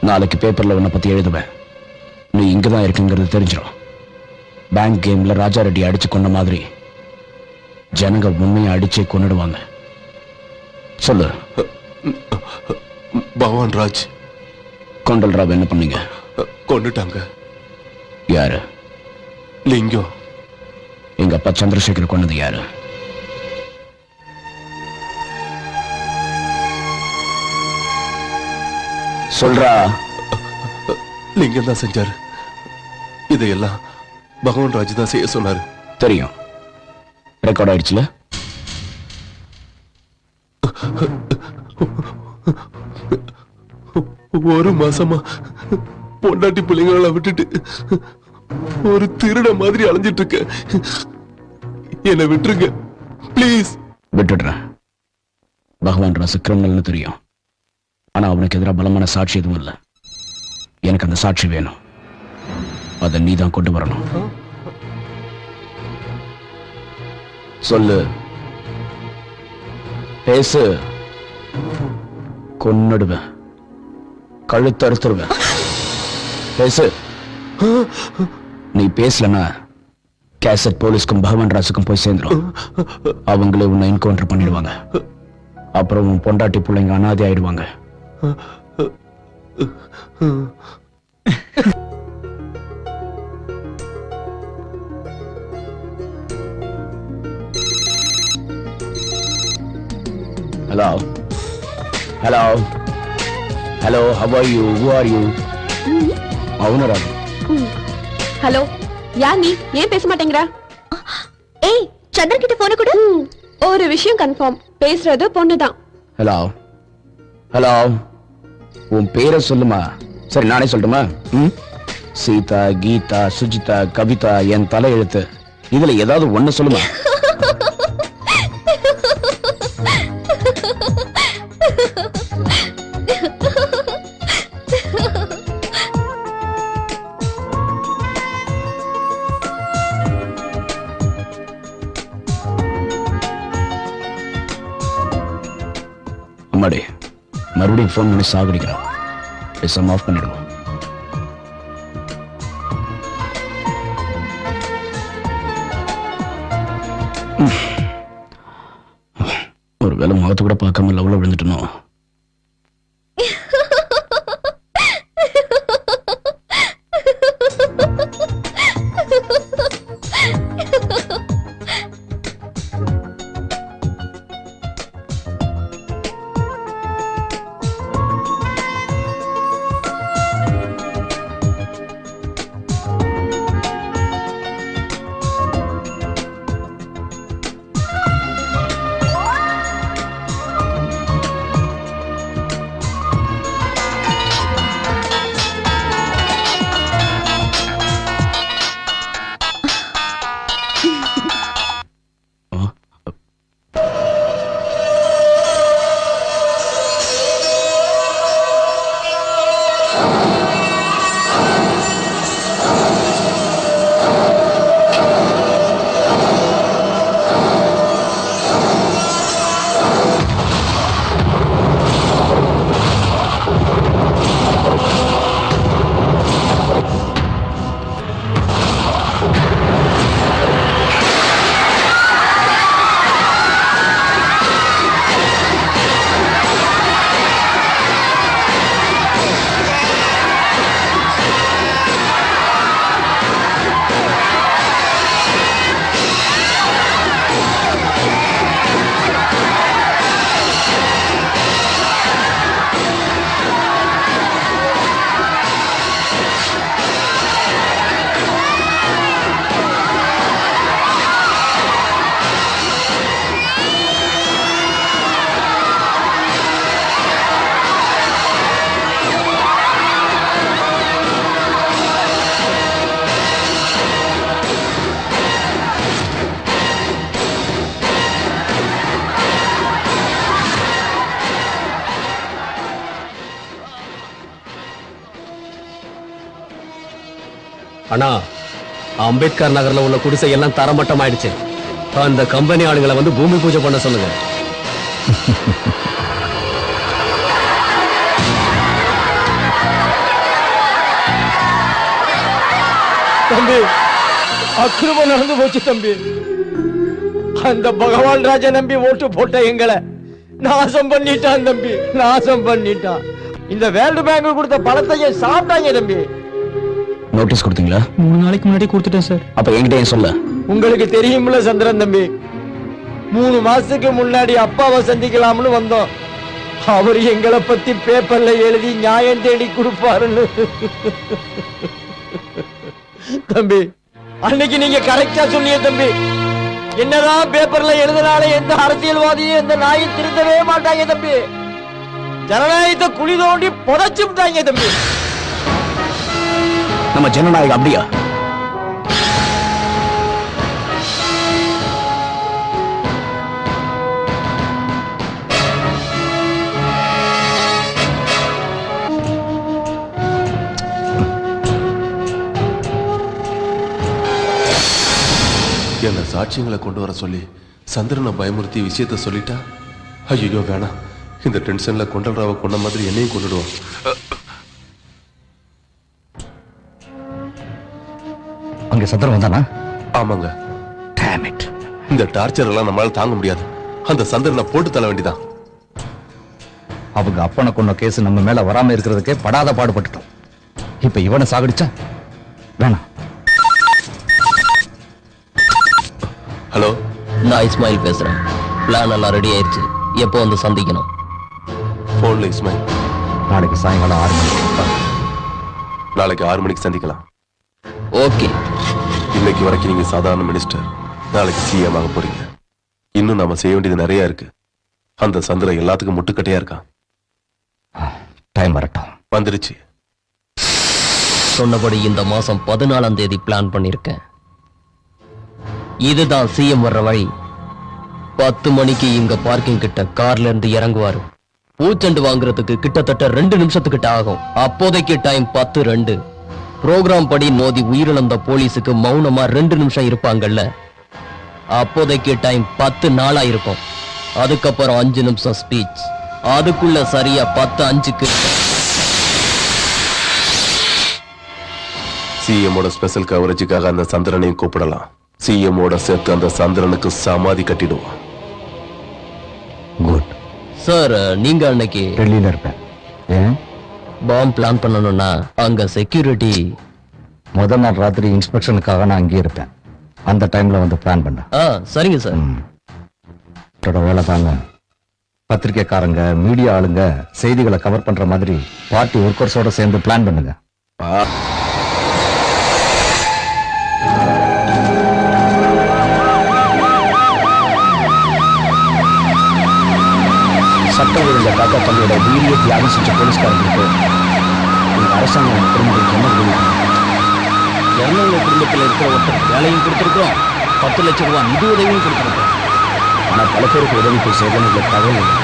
நாளைக்கு பேப்பர்ல உன்னை பத்தி எழுதுவேன். நீ இங்கதான் இருக்குங்கிறது தெரிஞ்சிடும். பேங்க் கேம்ல ராஜா ரெட்டி அடிச்சு கொண்ட மாதிரி ஜனங்க உண்மையை அடிச்சே கொன்னுடுவாங்க. சொல்லு. பகவான் ராஜ் கொண்டல் ராவ் என்ன பண்ணீங்க? கொண்டுட்டாங்க. யாரு? லிங்கம். எங்க அப்பா சந்திரசேகர் கொண்டது யாரு? சொல்றா. லிங்கம் தான் செஞ்சாரு. இதையெல்லாம் பகவான் ராஜ் தான் செய்ய சொன்னாரு. தெரியும். ரெக்கார்ட் ஆயிடுச்சுல? ஒரு மாசமா பொண்டாட்டி பிள்ளைங்களை விட்டுட்டு ஒரு திருட மாதிரி அலைஞ்சிட்டு இருக்க. என்னை விட்டுருங்க பிளீஸ். விட்டுடுறேன். பகவான் ராசு கிரிமினல்னு தெரியும். ஆனா அவனுக்கு எதிராக பலமான சாட்சி எதுவும் இல்லை. எனக்கு அந்த சாட்சி வேணும். அதை நீ தான் கொண்டு வரணும். சொல்லு. பேசு. கொன்னுடுவேன். கழுத்து அறுத்துருவேன். பேசு. நீ பேசலன்னா கேசட் போலீஸ்க்கும் பகவான் ராசுக்கும் போய் சேர்ந்துடும். அவங்களே உன்னை என்கவுண்டர் பண்ணிடுவாங்க. அப்புறம் உன் பொண்டாட்டி பிள்ளைங்க அனாதை ஆயிடுவாங்க. Hello hello hello how are you who are you Mounarani. Hello, யார் நீ? ஏன் பேச மாட்டேங்கிற? ஏய், சந்திரன் கிட்ட போன கூட. ஒரு விஷயம் கன்ஃபார்ம், பேசுறது பொண்ணுதான். ஹலோ ஹலோ, உன் பேரை சொல்லுமா? சரி, நானே சொல்லட்டுமா? சீதா, கீதா, சுஜிதா, கவிதா, என் தலை எழுத்து. இதுல ஏதாவது ஒண்ணு சொல்லுமா? அம்மாடி, மறுபடியும் போன் பண்ணி சாகடிக்கிறான். பேசாம ஆஃப் பண்ணிடுவோம். ஒரு வேலை முகத்தை கூட பார்க்காம லவ்ல விழுந்துட்டனோ. அண்ணா, அம்பேத்கர் நகர்ல உள்ள குடிசை எல்லாம் தரமட்டம் ஆயிடுச்சு. அந்த கம்பெனி ஆளுங்களை வந்து பூமி பூஜை பண்ண சொல்லுங்க. தம்பி, அக்கிரமம் நடந்து போச்சு தம்பி. அந்த பகவான் ராஜா நம்பி ஓட்டு போட்ட எங்களை நாசம் பண்ணிட்டான் தம்பி, நாசம் பண்ணிட்டான். இந்த வேர்ல்டு பேங்க் கொடுத்த பணத்தையே சாப்பிட்டாங்க தம்பி. நோட்டீஸ் கொடுத்தீங்களா? 3 நாளைக்கு முன்னாடி கொடுத்துட்டேன் சார். அப்ப என்கிட்ட ஏன் சொல்ல? உங்களுக்கு தெரியும்ல சந்திரன் தம்பி, 3 மாசத்துக்கு முன்னாடி அப்பாவை சந்திக்கலாம்னு வந்தோம். அவர் எங்களை பத்தி பேப்பர்ல எழுதி நியாயம் தேடி கொடுப்பாருன்னு. தம்பி, அன்னைக்கு நீங்க கரெக்டா சொன்னீங்க தம்பி. என்னதான் பேப்பர்ல எழுதினாலே எந்த அரசியல்வாதியும் எந்த நாயும் திருத்தவே மாட்டாங்க தம்பி. ஜனநாயகத்தை குழி தோண்டி புதைச்சுட்டாங்க தம்பி. நம்ம ஜனநாயகம் அப்படியா? என்ன சாட்சியங்களை கொண்டு வர சொல்லி சந்திரனை பயமுறுத்தி விஷயத்த சொல்லிட்டா? ஐயோ வேணாம், இந்த டென்ஷன்ல கொண்டல்ராவை கொண்ட மாதிரி என்னையும் கொண்டுடுவான். அங்க சந்திரன் வந்தானா? ஆமாங்க. Damn it. இந்த டார்ச்சர் எல்லாம் நம்மளால தாங்க முடியாது. அந்த சந்திரனை போட்டு தள்ள வேண்டிதான். அவங்க அப்பனை கொண்ட கேஸ் நம்ம மேல வராம இருக்கிறதுக்கே படாத பாடுபட்டுட்டோம். இப்ப இவனை சாகடிச்சா வேணாம். ஹலோ, நான் இஸ்மாயில் பேசுறேன். பிளான் எல்லாம் ரெடி ஆயிடுச்சு. எப்போ வந்து சந்திக்கணும்? போன்ல இஸ்மாயில். நாளைக்கு சாயங்காலம் 6 மணிக்கு. நாளைக்கு 6 மணிக்கு சந்திக்கலாம். ஓகே. இன்னைக்கு வரைக்கும் நீங்க சாதாரண மினிஸ்டர், நாளைக்கு சிஎம் ஆக போறீங்க. இன்னும் நாம செய்ய வேண்டியது நிறைய இருக்கு. அந்த சந்திரன் எல்லாத்துக்கும் முட்டுக்கட்டையா இருக்கான். டைம் வரட்டும். வந்துருச்சு. சொன்னபடி இந்த மாசம் 14ஆம் தேதி பிளான் பண்ணிருக்கேன். இதுதான் சிஎம் வர்ற வழி. 10 மணிக்கு இங்க பார்க்கிங் கிட்ட கார்ல இருந்து இறங்குவாரு. பூச்செண்டு வாங்குறதுக்கு கிட்டத்தட்ட 2 நிமிஷத்துக்கிட்ட ஆகும். அப்போதைக்கு டைம் 10:02. புரோகிராம் படி மோதி உயிரிழந்த போலீஸுக்கு மௌனமா 2 நிமிஷம் இருப்பாங்கல்ல, அப்போதைக்கு டைம் 10:04 இருக்கும். அதுக்கப்புறம் 5 நிமிஷம் ஸ்பீச். அதுக்குள்ள சரியா 10:05க்கு சிஎம்மோட ஸ்பெஷல் கவரேஜுக்காக அந்த சந்திரனையும் கூப்பிடலாம். சிஎம்மோட சேர்த்து அந்த சந்திரனுக்கு சமாதி கட்டிடுவோம். Good sir. நீங்க அன்னைக்கு டெல்லியில இருப்பேன். ஏன்? பாம் பிளான் பண்ணணும்னா அங்க செக்யூரிட்டி. முதல் நாள் ராத்திரி இன்ஸ்பெக்ஷனுக்காக நான் அங்கேயே இருப்பேன். அந்த டைம்ல வந்து பிளான் பண்ண. சரிங்க சார். வேலை தாங்க. பத்திரிக்கைக்காரங்க, மீடியா ஆளுங்க செய்திகளை கவர் பண்ற மாதிரி பார்ட்டி ஒர்க்கர்ஸோட சேர்ந்து பிளான் பண்ணுங்க. சட்டம் ஒழுங்கை காக்க தங்களோட உயிரியை தியாகம் செஞ்ச போலீஸ்காரங்களுக்கு இந்த அரசாங்கம் குடும்பங்களுக்கு என்ன உதவி? 200 குடும்பத்தில் இருக்கிற ஒருத்தர் வேலையும் கொடுத்துருக்கோம், 10 லட்சம் ரூபாய் நிதி உதவியும் கொடுத்துருக்கோம். ஆனால் பல பேருக்கு உதவி போய் செய்யணும் தகவல் இல்லை.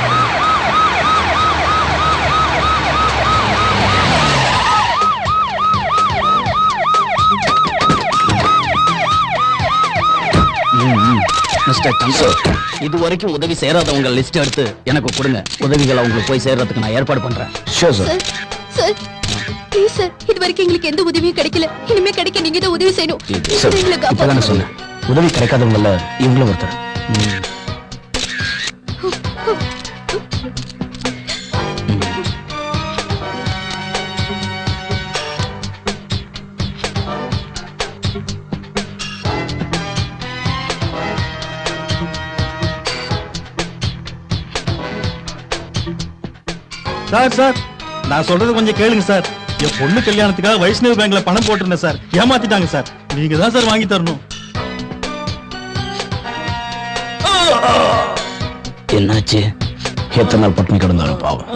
இது வரைக்கும் உதவி சேராதவங்க லிஸ்ட் எடுத்து எனக்கு கொடுங்க. உதவிகள் அவங்களுக்கு போய் சேர்றதுக்கு நான் ஏற்பாடு பண்றேன். சார் ப்ளீஸ் சார், இது வரைக்கும் எங்களுக்கு எந்த உதவியும் கிடைக்கல. இனிமே கிடைக்க நீங்க தான் உதவி செய்யணும். இப்பதான் சொன்னேன், உதவி கிடைக்காதவங்கள இவங்களும் ஒருத்தர். சார் நான் சொல்றது கொஞ்சம் கேளுங்க சார். என் பொண்ணு கல்யாணத்துக்காக வைஷ்ணவ பேங்க்ல பணம் போட்டிருந்தேன் சார். ஏமாத்திட்டாங்க சார். நீங்க தான் சார் வாங்கி தரணும். என்னாச்சு? எத்தனை நாள் பட்டினி கிடந்தாலும் பாவம்.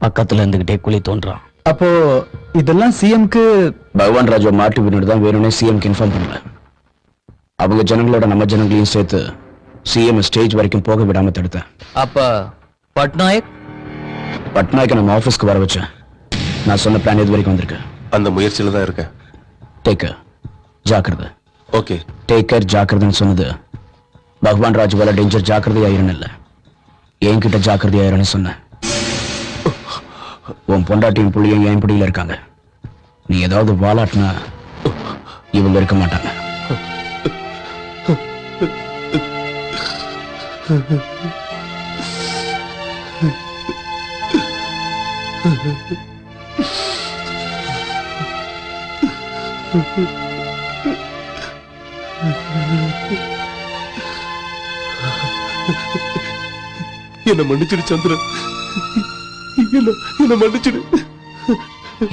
பக்கத்துல இருந்துகிட்டே குழி தோன்றான். அப்போ இதெல்லாம் சிஎம்க்கு பகவான் ராஜா மாட்டு வீடு தான் வேணும்னே சிஎம்க்கு இன்ஃபார்ம் பண்ணல. அவங்க ஜனங்களோட நம்ம ஜனங்களையும் சேர்த்து சிஎம் ஸ்டேஜ் வரைக்கும் போக விடாம தடுத்தேன். அப்ப பட்நாயக்க நம்ம ஆபீஸ்க்கு வர வச்சேன். நான் சொன்ன பிளான் இது வரைக்கும் வந்திருக்கு. அந்த முயற்சியில தான் இருக்கேன். டேக் கேர், ஜாக்கிரதை. ஓகே, டேக் கேர், ஜாக்கிரதைன்னு சொன்னது பகவான் ராஜ் வேலை டேஞ்சர் ஜாக்கிரதையாயிருன்னு இல்லை, என்கிட்ட ஜாக்கிரதையாயிருன்னு சொன்னேன். உன் பொண்டாட்டியும் புள்ளியும் என் பிடியில இருக்காங்க. நீ ஏதாவது வாலாட்டினா இவங்க இருக்க மாட்டாங்க. என்ன மன்னிச்சிடு சந்திரன், என்ன மன்னிச்சிடு.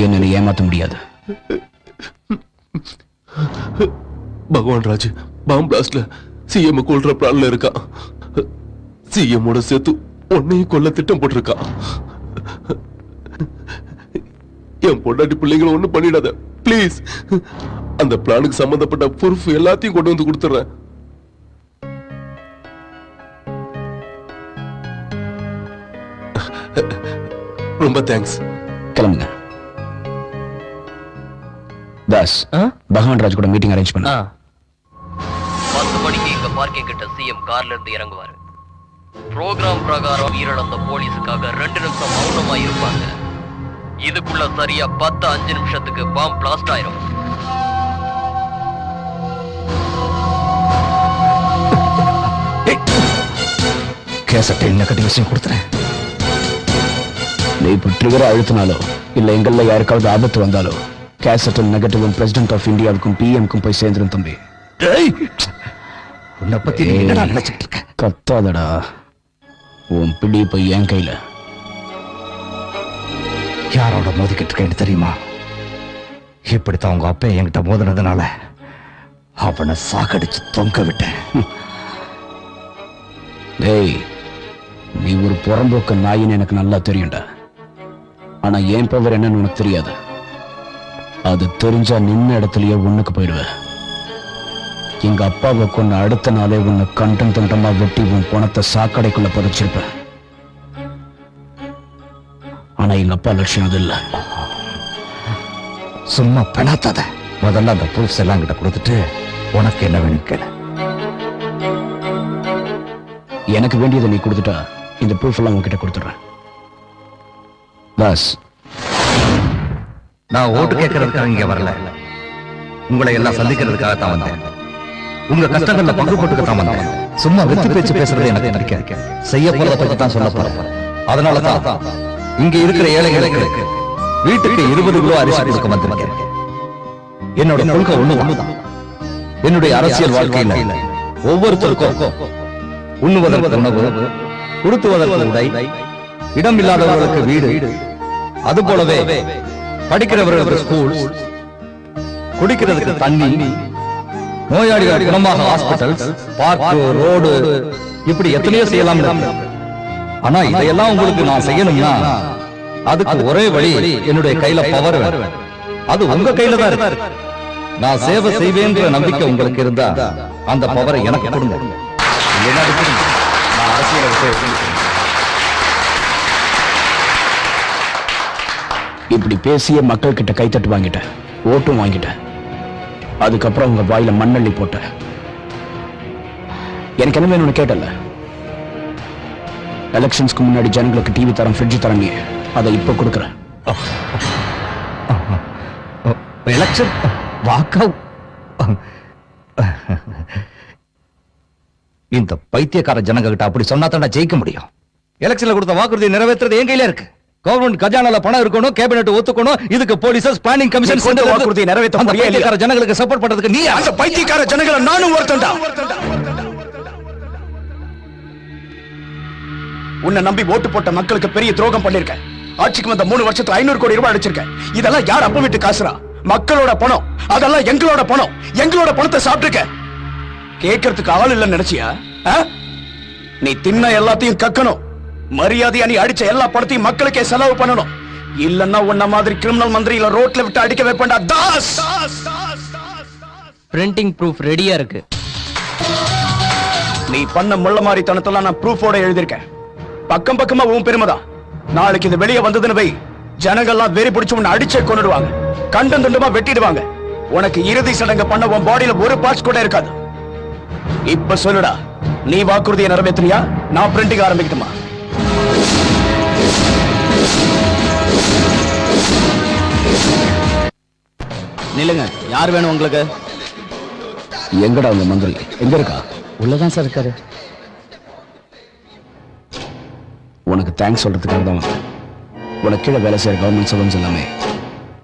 என்ன நீ ஏமாத்த முடியாது. பகவான் ராஜ் பாம் பிளாஸ்ட்ல சிஎம் கொல்ற பிளான்ல இருக்கான். சிஎம்மோட சேர்த்து உன்னையும் கொல்ல திட்டம் போட்டிருக்கான். என் பொண்டாட்டி பிள்ளைங்களை ஒண்ணும் பண்ணிடாத ப்ளீஸ். அந்த பிளானுக்கு சம்பந்தப்பட்ட ப்ரூஃப் எல்லாத்தையும் கொண்டு வந்து கொடுத்துறேன். ரொம்ப தேங்க்ஸ். கிளம்புங்க. தாஸ், பகவான் ராஜ் கூட மீட்டிங் அரேஞ்ச் பண்ண. 10 மணிக்கு இங்க பார்க்கிங் கிட்ட சிஎம் கார்ல இருந்து இறங்குவாரு. ப்ரோகிராம் பிரகாரம் உயிரிழந்த போலீஸுக்காக 2 நிமிஷம் மௌனமா இருப்பாங்க. இதுக்குள்ள சரியா 10-5 நிமிஷத்துக்கு பாம் பிளாஸ்ட் ஆயிரும். கேசட்டை நெகட்டிவ் விஷயம் கொடுத்துறேன். நீ இப்ப ட்ரிகரை அழுத்தினாலோ இல்ல எங்கள்ல யாருக்காவது ஆபத்து வந்தாலோ கேசட்டில் நெகட்டிவும் பிரசிடென்ட் ஆஃப் இந்தியாவுக்கும் பிஎம்க்கும் போய் சேர்ந்துரும் தம்பி. உன்னை பத்தி நீ என்னடா நினைச்சிட்டு இருக்க? கத்தாதடா, உன் பிடி போய் என் கையில. யாரோட மோதிக்கிட்டு இருக்கேன்னு தெரியுமா? இப்படித்தான் உங்க அப்பா என்கிட்ட மோதினதுனால அவனை சாகடிச்சு தொங்க விட்டேன். டேய், நீ ஒரு புறம்போக்க நாயின்னு எனக்கு நல்லா தெரியும்டா. ஆனா என் பவர் என்னன்னு உனக்கு தெரியாது. அது தெரிஞ்சா நின்ன இடத்துலயே உன்னுக்கு போயிடுவேன். எங்க அப்பாவை கொன்ன அடுத்த நாளே உன்னை கண்டம் தண்டமா வெட்டி உன் பணத்தை சாக்கடைக்குள்ள புதைச்சிருப்பேன். ஆனா எங்க அப்பா லட்சியம் அது இல்ல. சும்மா பெணாத்தாத. முதல்ல அந்த ப்ரூஃப்ஸ் எல்லாம் கிட்ட கொடுத்துட்டு உனக்கு என்ன வேணும் கேளு. எனக்கு வேண்டியதை நீ கொடுத்துட்டா இந்த ப்ரூஃப் எல்லாம் உன்கிட்ட கொடுத்துடுறேன். பாஸ், நான் ஓட்டு கேட்கறதுக்காக இங்க வரல. உங்களை எல்லாம் சந்திக்கிறதுக்காக தான் வந்தேன். உங்க கஷ்டங்கள்ல பங்கு போட்டுக்கத்தான் வந்தேன். சும்மா வெத்து பேச்சு பேசுறது எனக்கு பிடிக்காது. செய்ய போறத பத்தி தான் சொல்ல போறேன். அதனாலதான் இங்க இருக்கிற ஏழைகளுக்கு வீட்டுக்கு 20 கிலோ அரிசி கொடுக்க வந்திருக்கேன். என்னோட கொள்கை ஒண்ணுதான். என்னுடைய அரசியல் வாழ்க்கையில ஒவ்வொருத்தருக்கும் உண்ணுவதற்கு உணவு, உடுத்துவதற்கு உடை, இடம் இல்லாதவர்களுக்கு வீடு, அது போலவே படிக்கிறவர்களுக்கு ஸ்கூல், குடிக்கிறதுக்கு தண்ணி, நோயாளிகள் குணமாக ஹாஸ்பிட்டல், பார்க், ரோடு, இப்படி எத்தனையோ செய்யலாம். ஆனா இதையெல்லாம் உங்களுக்கு நான் செய்யணும்னா அதுக்கு ஒரே வழி என்னுடைய கையில பவர். அது உங்க கையில தான் இருக்கு. நான் சேவை செய்வேன்ற நம்பிக்கை உங்களுக்கு இருந்தா அந்த பவரை எனக்கு கொடுங்க. நான் அரசியலை இப்படி பேசிய மக்கள் கிட்ட கைத்தட்டு வாங்கிட்டேன், ஓட்டும் வாங்கிட்டேன். அதுக்கப்புறம் உங்க வாயில மண்ணள்ளி போட்ட. எனக்கு என்ன வேணும்னு கேட்டல. எலெக்ஷன்ஸ்க்கு முன்னாடி ஜனங்களுக்கு டிவி தரம், ஃப்ரிட்ஜ் தரம், நீ அதை இப்ப கொடுக்குற. எலெக்ஷன் வாக்கா இந்த பைத்தியக்கார ஜனங்க கிட்ட அப்படி சொன்னா தான் ஜெயிக்க முடியும். எலெக்ஷன்ல கொடுத்த வாக்குறுதி நிறைவேற்றுறது என் கையில இருக்கு. கவர்மெண்ட் கஜானால பணம் இருக்கணும், கேபினெட் ஒத்துக்கணும். இதுக்கு போலீஸ் பிளானிங் கமிஷன் கொண்டு வாக்குறுதி நிறைவேற்ற முடியும். பைத்தியக்கார ஜனங்களுக்கு சப்போர்ட் பண்றதுக்கு நீ அந்த பைத்தியக்கார ஜனங்களை நானும் ஒருத்தன்டா. உன்னை நம்பி ஓட்டு போட்ட மக்களுக்கு பெரிய துரோகம் பண்ணிருக்கேன். ஆட்சிக்கு வந்த 3 வருஷத்துல 500 கோடி ரூபாய் அடிச்சிருக்கேன். இதெல்லாம் யார் அப்ப விட்டு காசுரா? மக்களோட பணம். அதெல்லாம் எங்களோட பணம். எங்களோட பணத்தை சாப்பிட்டுருக்க. கேட்கறதுக்கு ஆள் இல்லைன்னு நினைச்சியா? நீ தின்ன எல்லாத்தையும் கக்கணும். மரியாதையா நீ அடிச்ச எல்லா பணத்தையும் மக்களுக்கே செலவு பண்ணணும். இல்லன்னா உன்ன மாதிரி கிரிமினல் மந்திரியில ரோட்ல விட்டு அடிக்க வைப்பேன்டா. தாஸ், பிரிண்டிங் ப்ரூஃப் ரெடியா இருக்கு. நீ பண்ண முள்ள மாதிரி தனத்தெல்லாம் நான் ப்ரூஃபோட எழுதியிருக்கேன். பக்கம் பக்கமா உன் பெருமைதான். நாளைக்கு இது வெளியே வந்ததுன்னு வை, ஜனங்கள்லாம் வெறி பிடிச்சு உன்னை அடிச்சே கொண்டுடுவாங்க, கண்டம் துண்டமா வெட்டிடுவாங்க. உனக்கு இறுதி சடங்கு பண்ண உன் பாடியில ஒரு பார்ட்ஸ் கூட இருக்காது. இப்ப சொல்லுடா, நீ வாக்குறுதியை நிறைவேற்றியா? நான் பிரிண்டிங் ஆரம்பிக்கட்டுமா? நில்லுங்க, யார் வேணும் உங்களுக்கு? எங்கடா உங்க மந்திரி? எங்க இருக்கா? உள்ளதான் சார் இருக்காரு. உனக்கு தேங்க்ஸ் சொல்றதுக்காக தான் வந்தேன். உனக்கு கீழே வேலை செய்யற கவர்மெண்ட் சர்வன்ஸ் எல்லாமே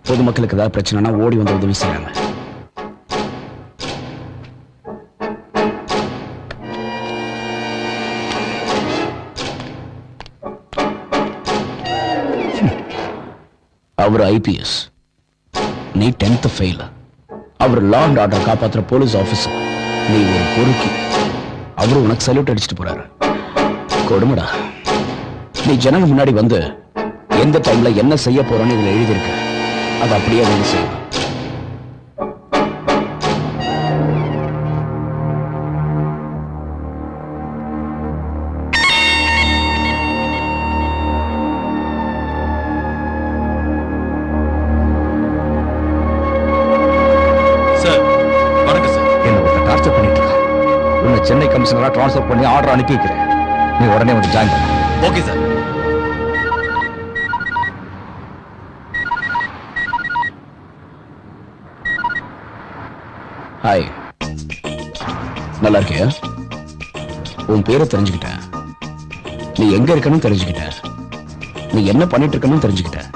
பொதுமக்களுக்கு ஏதாவது பிரச்சனைனா ஓடி வந்து உதவி செய்யறாங்க. அவர் IPS, நீ 10th ஃபெயில். அவர் லா அண்ட் ஆர்டர் காப்பாத்துற போலீஸ் ஆபீசர், நீ ஒரு பொறுக்கி. அவரு உனக்கு சல்யூட் அடிச்சுட்டு போறாரு. கொடுமடா. நீ ஜனங்க முன்னாடி வந்து எந்த டைம்ல என்ன செய்ய போறோன்னு இதுல எழுதியிருக்க. அது அப்படியே வந்து செய்யும். சென்னை கமிஷனரா டிரான்ஸ்ஃபர் பண்ணி ஆர்டர் அனுப்பி வைக்கிறேன். நீ உடனே வந்து ஜாயின் பண்ணு. Okay sir. ஹாய், நல்லா இருக்கியா? உன் பேரை தெரிஞ்சுக்கிட்டேன், நீ எங்க இருக்கணும் தெரிஞ்சுக்கிட்டேன், நீ என்ன பண்ணிட்டு இருக்கணும் தெரிஞ்சுக்கிட்டேன்.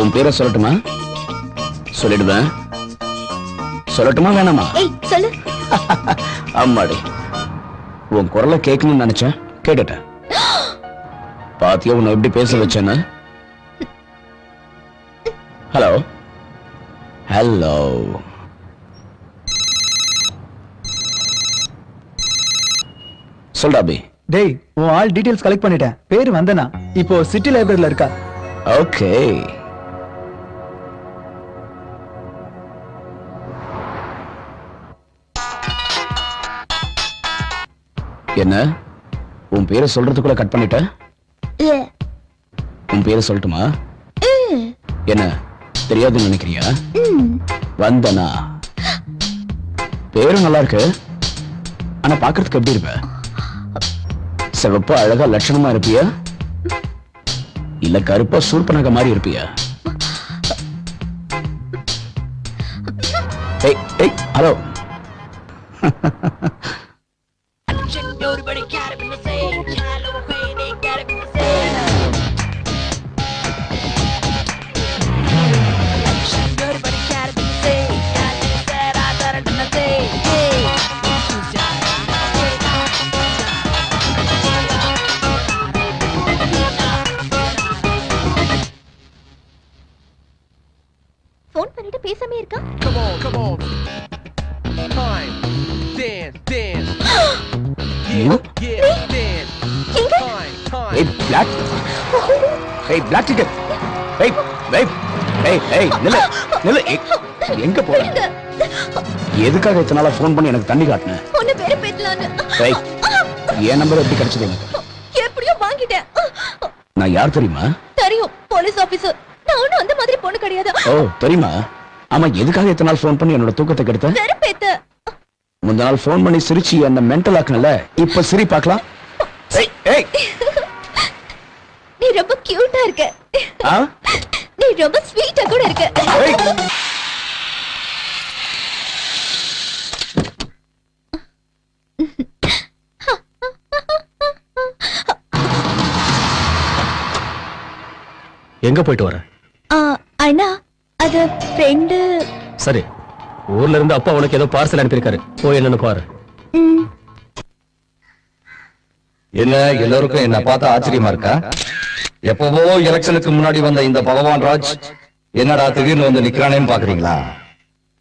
உன் பேரை சொல்லட்டுமா? சொல்லிடுவேன். சொல்லட்டுமா வேணாமா? சொல்லு. அம்மாடி, உன் குரலை கேட்கணும்னு நினைச்சேன், கேட்டுட்டேன். பாத்தியா உன்னை எப்படி பேச வச்சேன்னு? ஹலோ ஹலோ, சொல்டா பி. டேய், உன் ஆல் டீடைல்ஸ் கலெக்ட் பண்ணிட்டேன். பேரு வந்தனா, இப்போ சிட்டி லைப்ரரியில இருக்கா. ஓகே. என்ன உன் பேரை சொல்றதுக்குள்ள கட் பண்ணிட்ட? உன் பேரை சொல்லட்டுமா? என்ன தெரியாதுன்னு நினைக்கிறியா? வந்தனா பேரும் நல்லா இருக்கு, ஆனா பாக்குறதுக்கு எப்படி இருப்ப? சிவப்பா அழகா லட்சணமா இருப்பியா, இல்ல கருப்பா சூர்பனக மாதிரி இருப்பியா? ஹலோ, போன் பண்ணிட்டு பேசாம இருக்கா? எங்க போற? எதுக்காக இத்தனை நாளா போன் பண்ணி எனக்கு தண்ணி காட்டின? உன்னை பேரு பேசலான்னு. என் நம்பர் எப்படி கிடைச்சது எனக்கு? எப்படியோ வாங்கிட்டேன். நான் யார் தெரியுமா? தெரியும், போலீஸ் ஆபீசர். நான் ஒண்ணும் அந்த மாதிரி பொண்ணு கிடையாது. ஓ தெரியுமா? ஆமா, எதுக்காக இத்தனை நாள் போன் பண்ணி என்னோட தூக்கத்தை கெடுத்த? வெறுப்பேத்த. முந்த நாள் போன் பண்ணி சிரிச்சு என்ன மென்டல் ஆக்கனல, இப்ப சிரி பார்க்கலாம். நீ ரொம்ப கியூட்டா இருக்க. நீ ரொம்ப ஸ்வீட்டா கூட இருக்க. எங்க போயிட்டு வர? அண்ணா, அது ஃப்ரெண்டு. சரி, ஊர்ல இருந்து அப்பா உனக்கு ஏதோ பார்சல் அனுப்பியிருக்காரு, போய் என்னன்னு பாரு. என்ன எல்லாருக்கும் என்ன பார்த்தா ஆச்சரியமா இருக்கா? எப்பவோ எலெக்ஷனுக்கு முன்னாடி வந்த இந்த பகவான் ராஜ் என்னடா திடீர்னு வந்து நிக்கிறானேன்னு பாக்குறீங்களா?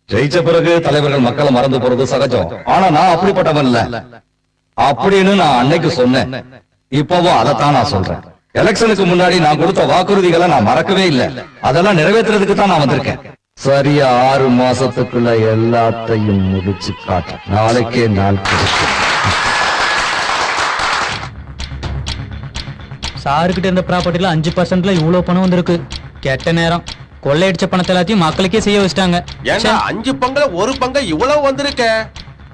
ஜெயிச்ச பிறகு தலைவர்கள் மக்களை மறந்து போறது சகஜம். ஆனா நான் அப்படிப்பட்டவன் இல்ல அப்படின்னு நான் அன்னைக்கு சொன்னேன். இப்பவும் அதைத்தான் நான் சொல்றேன். எலெக்ஷனுக்கு முன்னாடி நான் கொடுத்த வாக்குறுதிகளை நான் மறக்கவே இல்லை. அதெல்லாம் நிறைவேற்றுறதுக்கு தான் நான் வந்திருக்கேன். சரியா 6 மாசத்துக்குள்ள எல்லாத்தையும் முடிச்சு காட்ட நாளைக்கே நாள் கொடுக்கும். சாருக்கிட்ட இருந்த ப்ராப்பர்ட்டில 5% இவ்வளவு பணம் வந்திருக்கு. கெட்ட நேரம், கொள்ளையடிச்ச பணத்தை எல்லாத்தையும் மக்களுக்கே செய்ய வச்சிட்டாங்க. 5 பங்குல 1 பங்கு இவ்வளவு வந்திருக்க.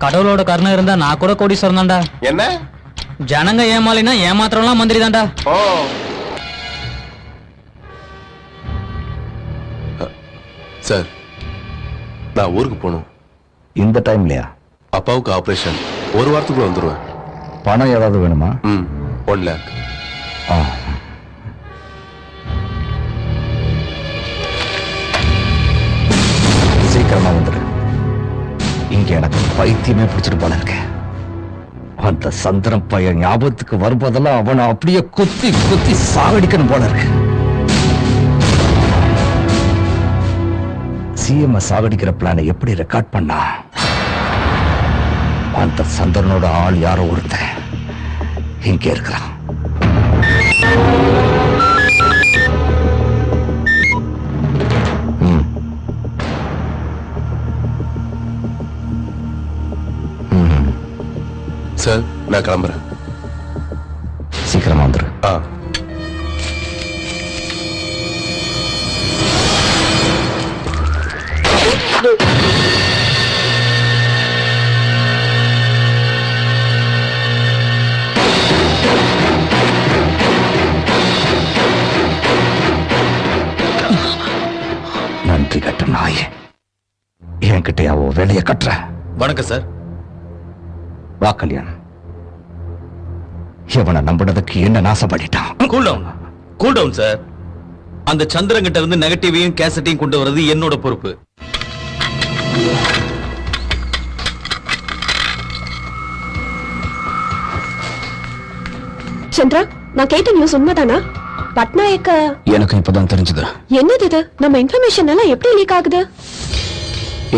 கடவுளோட கருணை இருந்தா நான் கூட கோடீஸ்வரன் தான்டா. என்ன ஜனங்க ஏமாலினா ஏமாத்திரம்லாம் மந்திரி தான்டா. சார், நான் ஊருக்கு போகணும். இந்த டைம்லயா? அப்பாவுக்கு ஆபரேஷன். 1 வாரத்துக்குள்ள வந்துருவேன். பணம் ஏதாவது வேணுமா? 1 lakh. சீக்கிரமா வந்துரு. இங்க எனக்கு பைத்தியமே பிடிச்சிட்டு போல இருக்கு. அந்த சந்திரன் பையன் ஞாபகத்துக்கு வரும்போதெல்லாம் அவனை அப்படியே குத்தி குத்தி சாகடிக்கணும் போல இருக்கு. சிஎம் சாகடிக்கிற பிளானை எப்படி ரெக்கார்ட் பண்ணா? அந்த சந்திரனோட ஆள் யாரோ ஒருத்தன் இங்க இருக்கிறான். சார் நான் கிளம்புறேன். சீக்கிரமா வந்துரு. நன்றி கட்ட நாயே, என்கிட்ட அவ வேலையை கட்டுற. வணக்கம் சார். வா கல்யாண், இவனை நம்பினதுக்கு என்ன நாசம் பண்ணிட்டான். Cool down sir. அந்த சந்திரங்கிட்ட இருந்து நெகட்டிவையும் கேசட்டையும் கொண்டு வர்றது என்னோட பொறுப்பு. சந்திரா, நான் கேட்ட நியூஸ் உண்மைதானா? பட்நாயக்க எனக்கு இப்பதான் தெரிஞ்சது. என்னது இது? நம்ம இன்ஃபர்மேஷன் எல்லாம் எப்படி லீக் ஆகுது?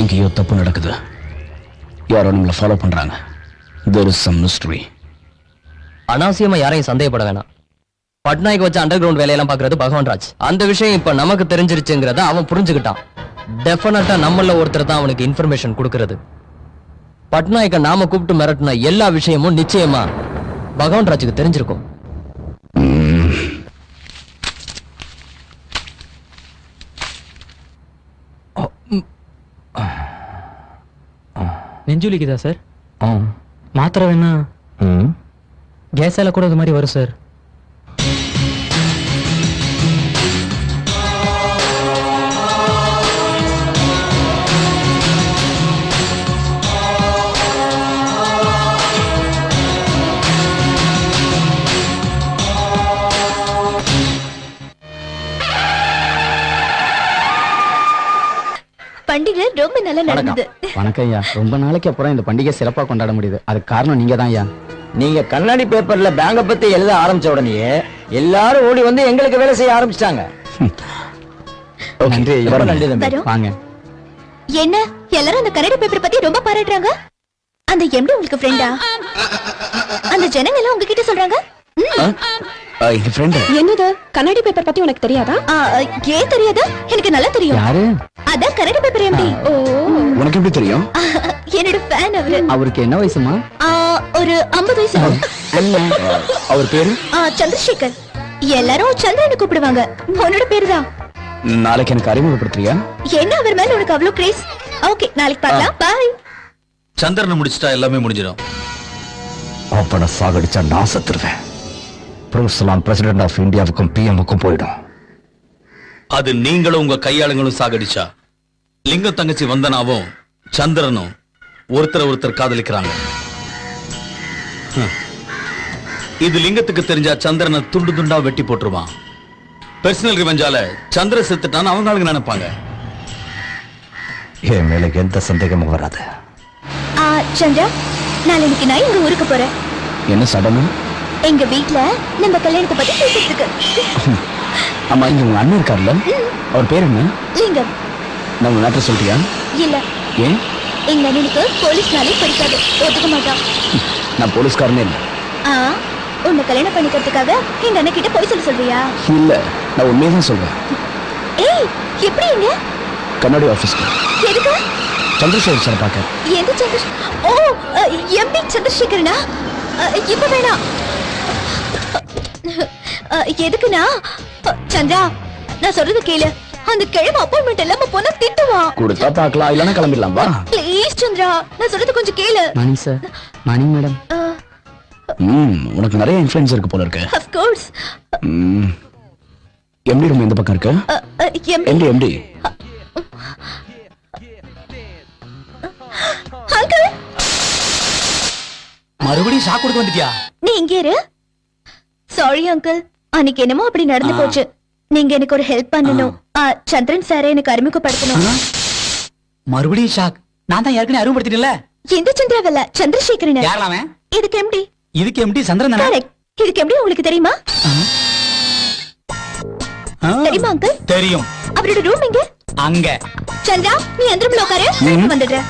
எங்கேயோ தப்பு நடக்குது. யாரோ நம்மள ஃபாலோ பண்றாங்க. There is some mystery. அனாவசியமா யாரையும் சந்தேகப்பட வேணாம். பட்நாயக் வச்ச அண்டர் கிரவுண்ட் வேலையெல்லாம் பாக்குறது பகவான் ராஜ். அந்த விஷயம் இப்ப நமக்கு தெரிஞ்சிருச்சுங்கிறத அவன் புரிஞ்சுக்கிட்டான். டெஃபினட்டா நம்மள ஒருத்தர் தான் அவனுக்கு இன்ஃபர்மேஷன் கொடுக்கறது. பட்நாயக்க நாம கூப்பிட்டு மிரட்டின எல்லா விஷயமும் நிச்சயமா பகவான் ராஜுக்கு தெரிஞ்சிருக்கும். நெஞ்சுலிக்குதா சார்? மாத்திரை வேணா கேஸால கூட இது மாதிரி வரும் சார். பண்டிகை ரொம்ப நல்லா நடந்தது. வணக்கம் ஐயா. ரொம்ப நாளைக்கு அப்புறம் இந்த பண்டிகை சிறப்பா கொண்டாட முடியுது. அதுக்கு காரணம் நீங்க தான் ஐயா. நீங்க கண்ணாடி பேப்பர்ல பேங்க பத்தி எழுத ஆரம்பிச்ச உடனே எல்லாரும் ஓடி வந்து எங்களுக்கு வேலை செய்ய ஆரம்பிச்சிட்டாங்க. நன்றி ஐயா. நன்றி தம்பி. வாங்க. என்ன எல்லாரும் அந்த கன்னட பேப்பர் பத்தி ரொம்ப பாராட்டுறாங்க. அந்த எம்டி உங்களுக்கு ஃப்ரெண்டா? அந்த ஜனங்க எல்லாம் உங்ககிட்ட சொல்றாங்க. எங்க ஃப்ரெண்ட். என்னது? கண்ணாடி பேப்பர் பத்தி உனக்கு தெரியாதா? ஏன் தெரியாது? எனக்கு நல்லா தெரியும். யாரு? அதான் கன்னட பேப்பர் எம்டி. ஓ, உனக்கு எப்படி தெரியும்? என்னோட ஃபேன் அவரு. அவருக்கு என்ன வயசுமா? ஒரு 50 வயசு. அவர் பேரு சந்திரசேகர். எல்லாரும் சந்திரன்னு கூப்பிடுவாங்க. உன்னோட பேரு தான். நாளைக்கு எனக்கு அறிமுகப்படுத்துறியா? என்ன அவர் மேல உனக்கு அவ்வளவு கிரேஸ்? ஓகே, நாளைக்கு பார்க்கலாம். பை. சந்திரனை முடிச்சிட்டா எல்லாமே முடிஞ்சிடும். அப்ப நான் சாகடிச்சா நான் செத்துருவேன். ப்ரூஸ்லாம் பிரசிடென்ட் ஆஃப் இந்தியாவுக்கும் பிஎம்முக்கும் போயிடும். அது நீங்களும் உங்க கையாளுங்களும் சாகடிச்சா லிங்க தங்கச்சி வந்தனாவும் சந்திரனும் ஒருத்தர் காதலிக்கிறாங்க. இது லிங்கத்துக்கு தெரிஞ்சா சந்திரனை துண்டு துண்டா வெட்டி போட்டுருவான். பர்சனல் ரிவெஞ்சால சந்திர செத்துட்டான்னு அவங்க ஆளுங்க நினைப்பாங்க. என் மேல எந்த சந்தேகமும் வராது. சந்திரா, நாளைக்கு நான் எங்க ஊருக்கு போறேன். என்ன சடனா? எங்க வீட்ல நம்ம கல்யாணத்தை பத்தி பேசிட்டு இருக்கு. ஆமா, இங்க உங்க அண்ணன் இருக்கார்ல, அவர் பேர் என்ன? லிங்கம். நான் உங்க நாட்டை சொல்றியா? இல்ல. ஏன்? எங்க அண்ணனுக்கு போலீஸ்னாலே பிடிக்காது, ஒத்துக்க மாட்டான். நான் போலீஸ்காரனே இல்ல. உன்னை கல்யாணம் பண்ணிக்கிறதுக்காக எங்க அண்ணன் கிட்ட போய் சொல்றியா? இல்ல, நான் உண்மையதான் சொல்றேன். ஏய், எப்படி இங்க? கண்ணாடி ஆபீஸ்க்கு. எதுக்கு? சந்திரசேகர் சார் பாக்க. எந்த சந்திரசேகர்? ஓ, எம்பி சந்திரசேகரனா? இப்ப வேணாம். எதுக்குனா சந்திரா, நான் சொல்றது கேளு. அந்த கிழமை அப்பாயின்மெண்ட் இல்லாம போனா திட்டுவான். கொடுத்தா பாக்கலாம், இல்லனா கிளம்பிடலாம். வா ப்ளீஸ் சந்திரா, நான் சொல்றது கொஞ்சம் கேளு. Morning sir. Morning madam. உனக்கு நிறைய இன்ஃப்ளூயன்ஸ் இருக்கு போல இருக்கு. Of course. எம்டி ரூம் எந்த பக்கம் இருக்கு? எம்டி. அங்கிள், மறுபடியும் ஷாக் கொடுக்க வந்துட்டியா? நீ இங்க இரு. சாரி அங்கிள், அன்னைக்கு என்னமோ அப்படி நடந்து போச்சு. நீங்க எனக்கு ஒரு ஹெல்ப் பண்ணணும். சந்திரன் சாரை எனக்கு அறிமுகப்படுத்தணும். மறுபடியும் ஷாக்? நான் தான் ஏற்கனவே அறிமுகப்படுத்திட்டேன்ல. எந்த சந்திராவல்ல, சந்திரசேகரன். யாரலாமே? இதுக்கு எம்டி. இதுக்கு எம்டி சந்திரன் தானே? கரெக்ட். இதுக்கு எம்டி உங்களுக்கு தெரியுமா? தெரியுமா அங்கிள்? தெரியும். அவரோட ரூம் எங்க? அங்க. சந்திரா, நீ அந்த ரூம்ல உட்காரு, நான் வந்துடுறேன்.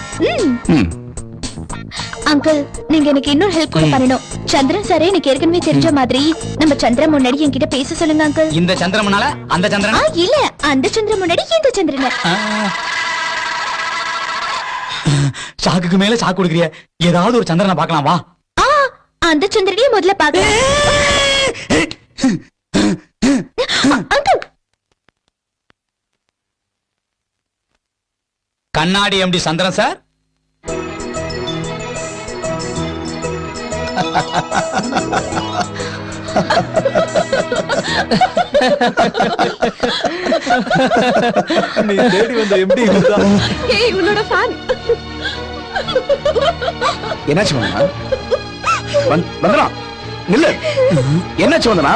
அங்கிள், நீங்க எனக்கு இன்னொரு ஹெல்ப் கூட பண்ணணும். சந்திரன் சாரே எனக்கு ஏற்கனவே தெரிஞ்ச மாதிரி நம்ம சந்திரன் முன்னாடி என்கிட்ட பேச சொல்லுங்க அங்கிள். இந்த சந்திரன் முன்னால அந்த சந்திரன்? இல்ல, அந்த சந்திரன் முன்னாடி இந்த சந்திரன். ஷாக்குக்கு மேல ஷாக் கொடுக்கறிய. ஏதாவது ஒரு சந்திரனை பார்க்கலாம், வா. அந்த சந்திரனையே முதல்ல பாக்க. கண்ணாடி எம்டி சந்திரன் சார். நீ தேடி வந்த எம்டி ஏய் உன்னோட ஃபேன். என்னாச்சு வந்தனா? வந்தனா நில்லு. என்னாச்சு வந்தனா?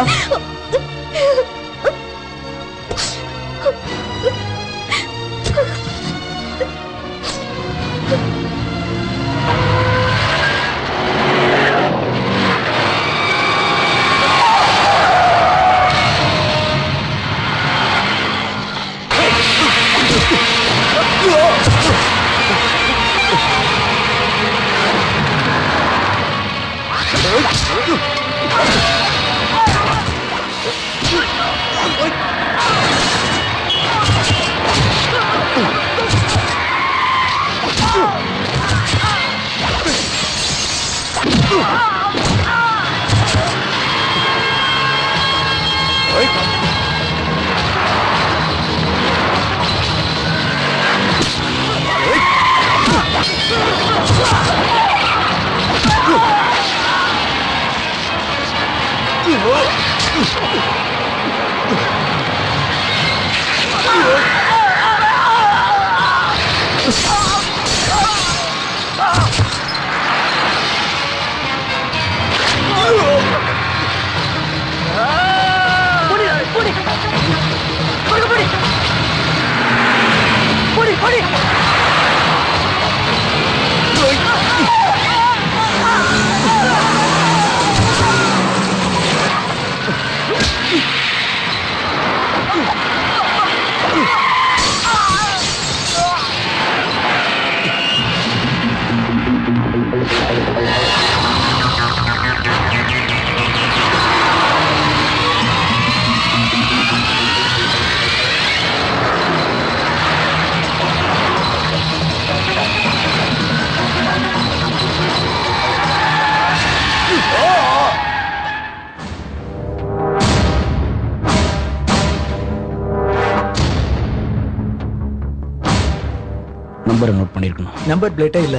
நம்பர் நோட் பண்ணிருக்கணும். நம்பர் பிளேட்டே இல்ல.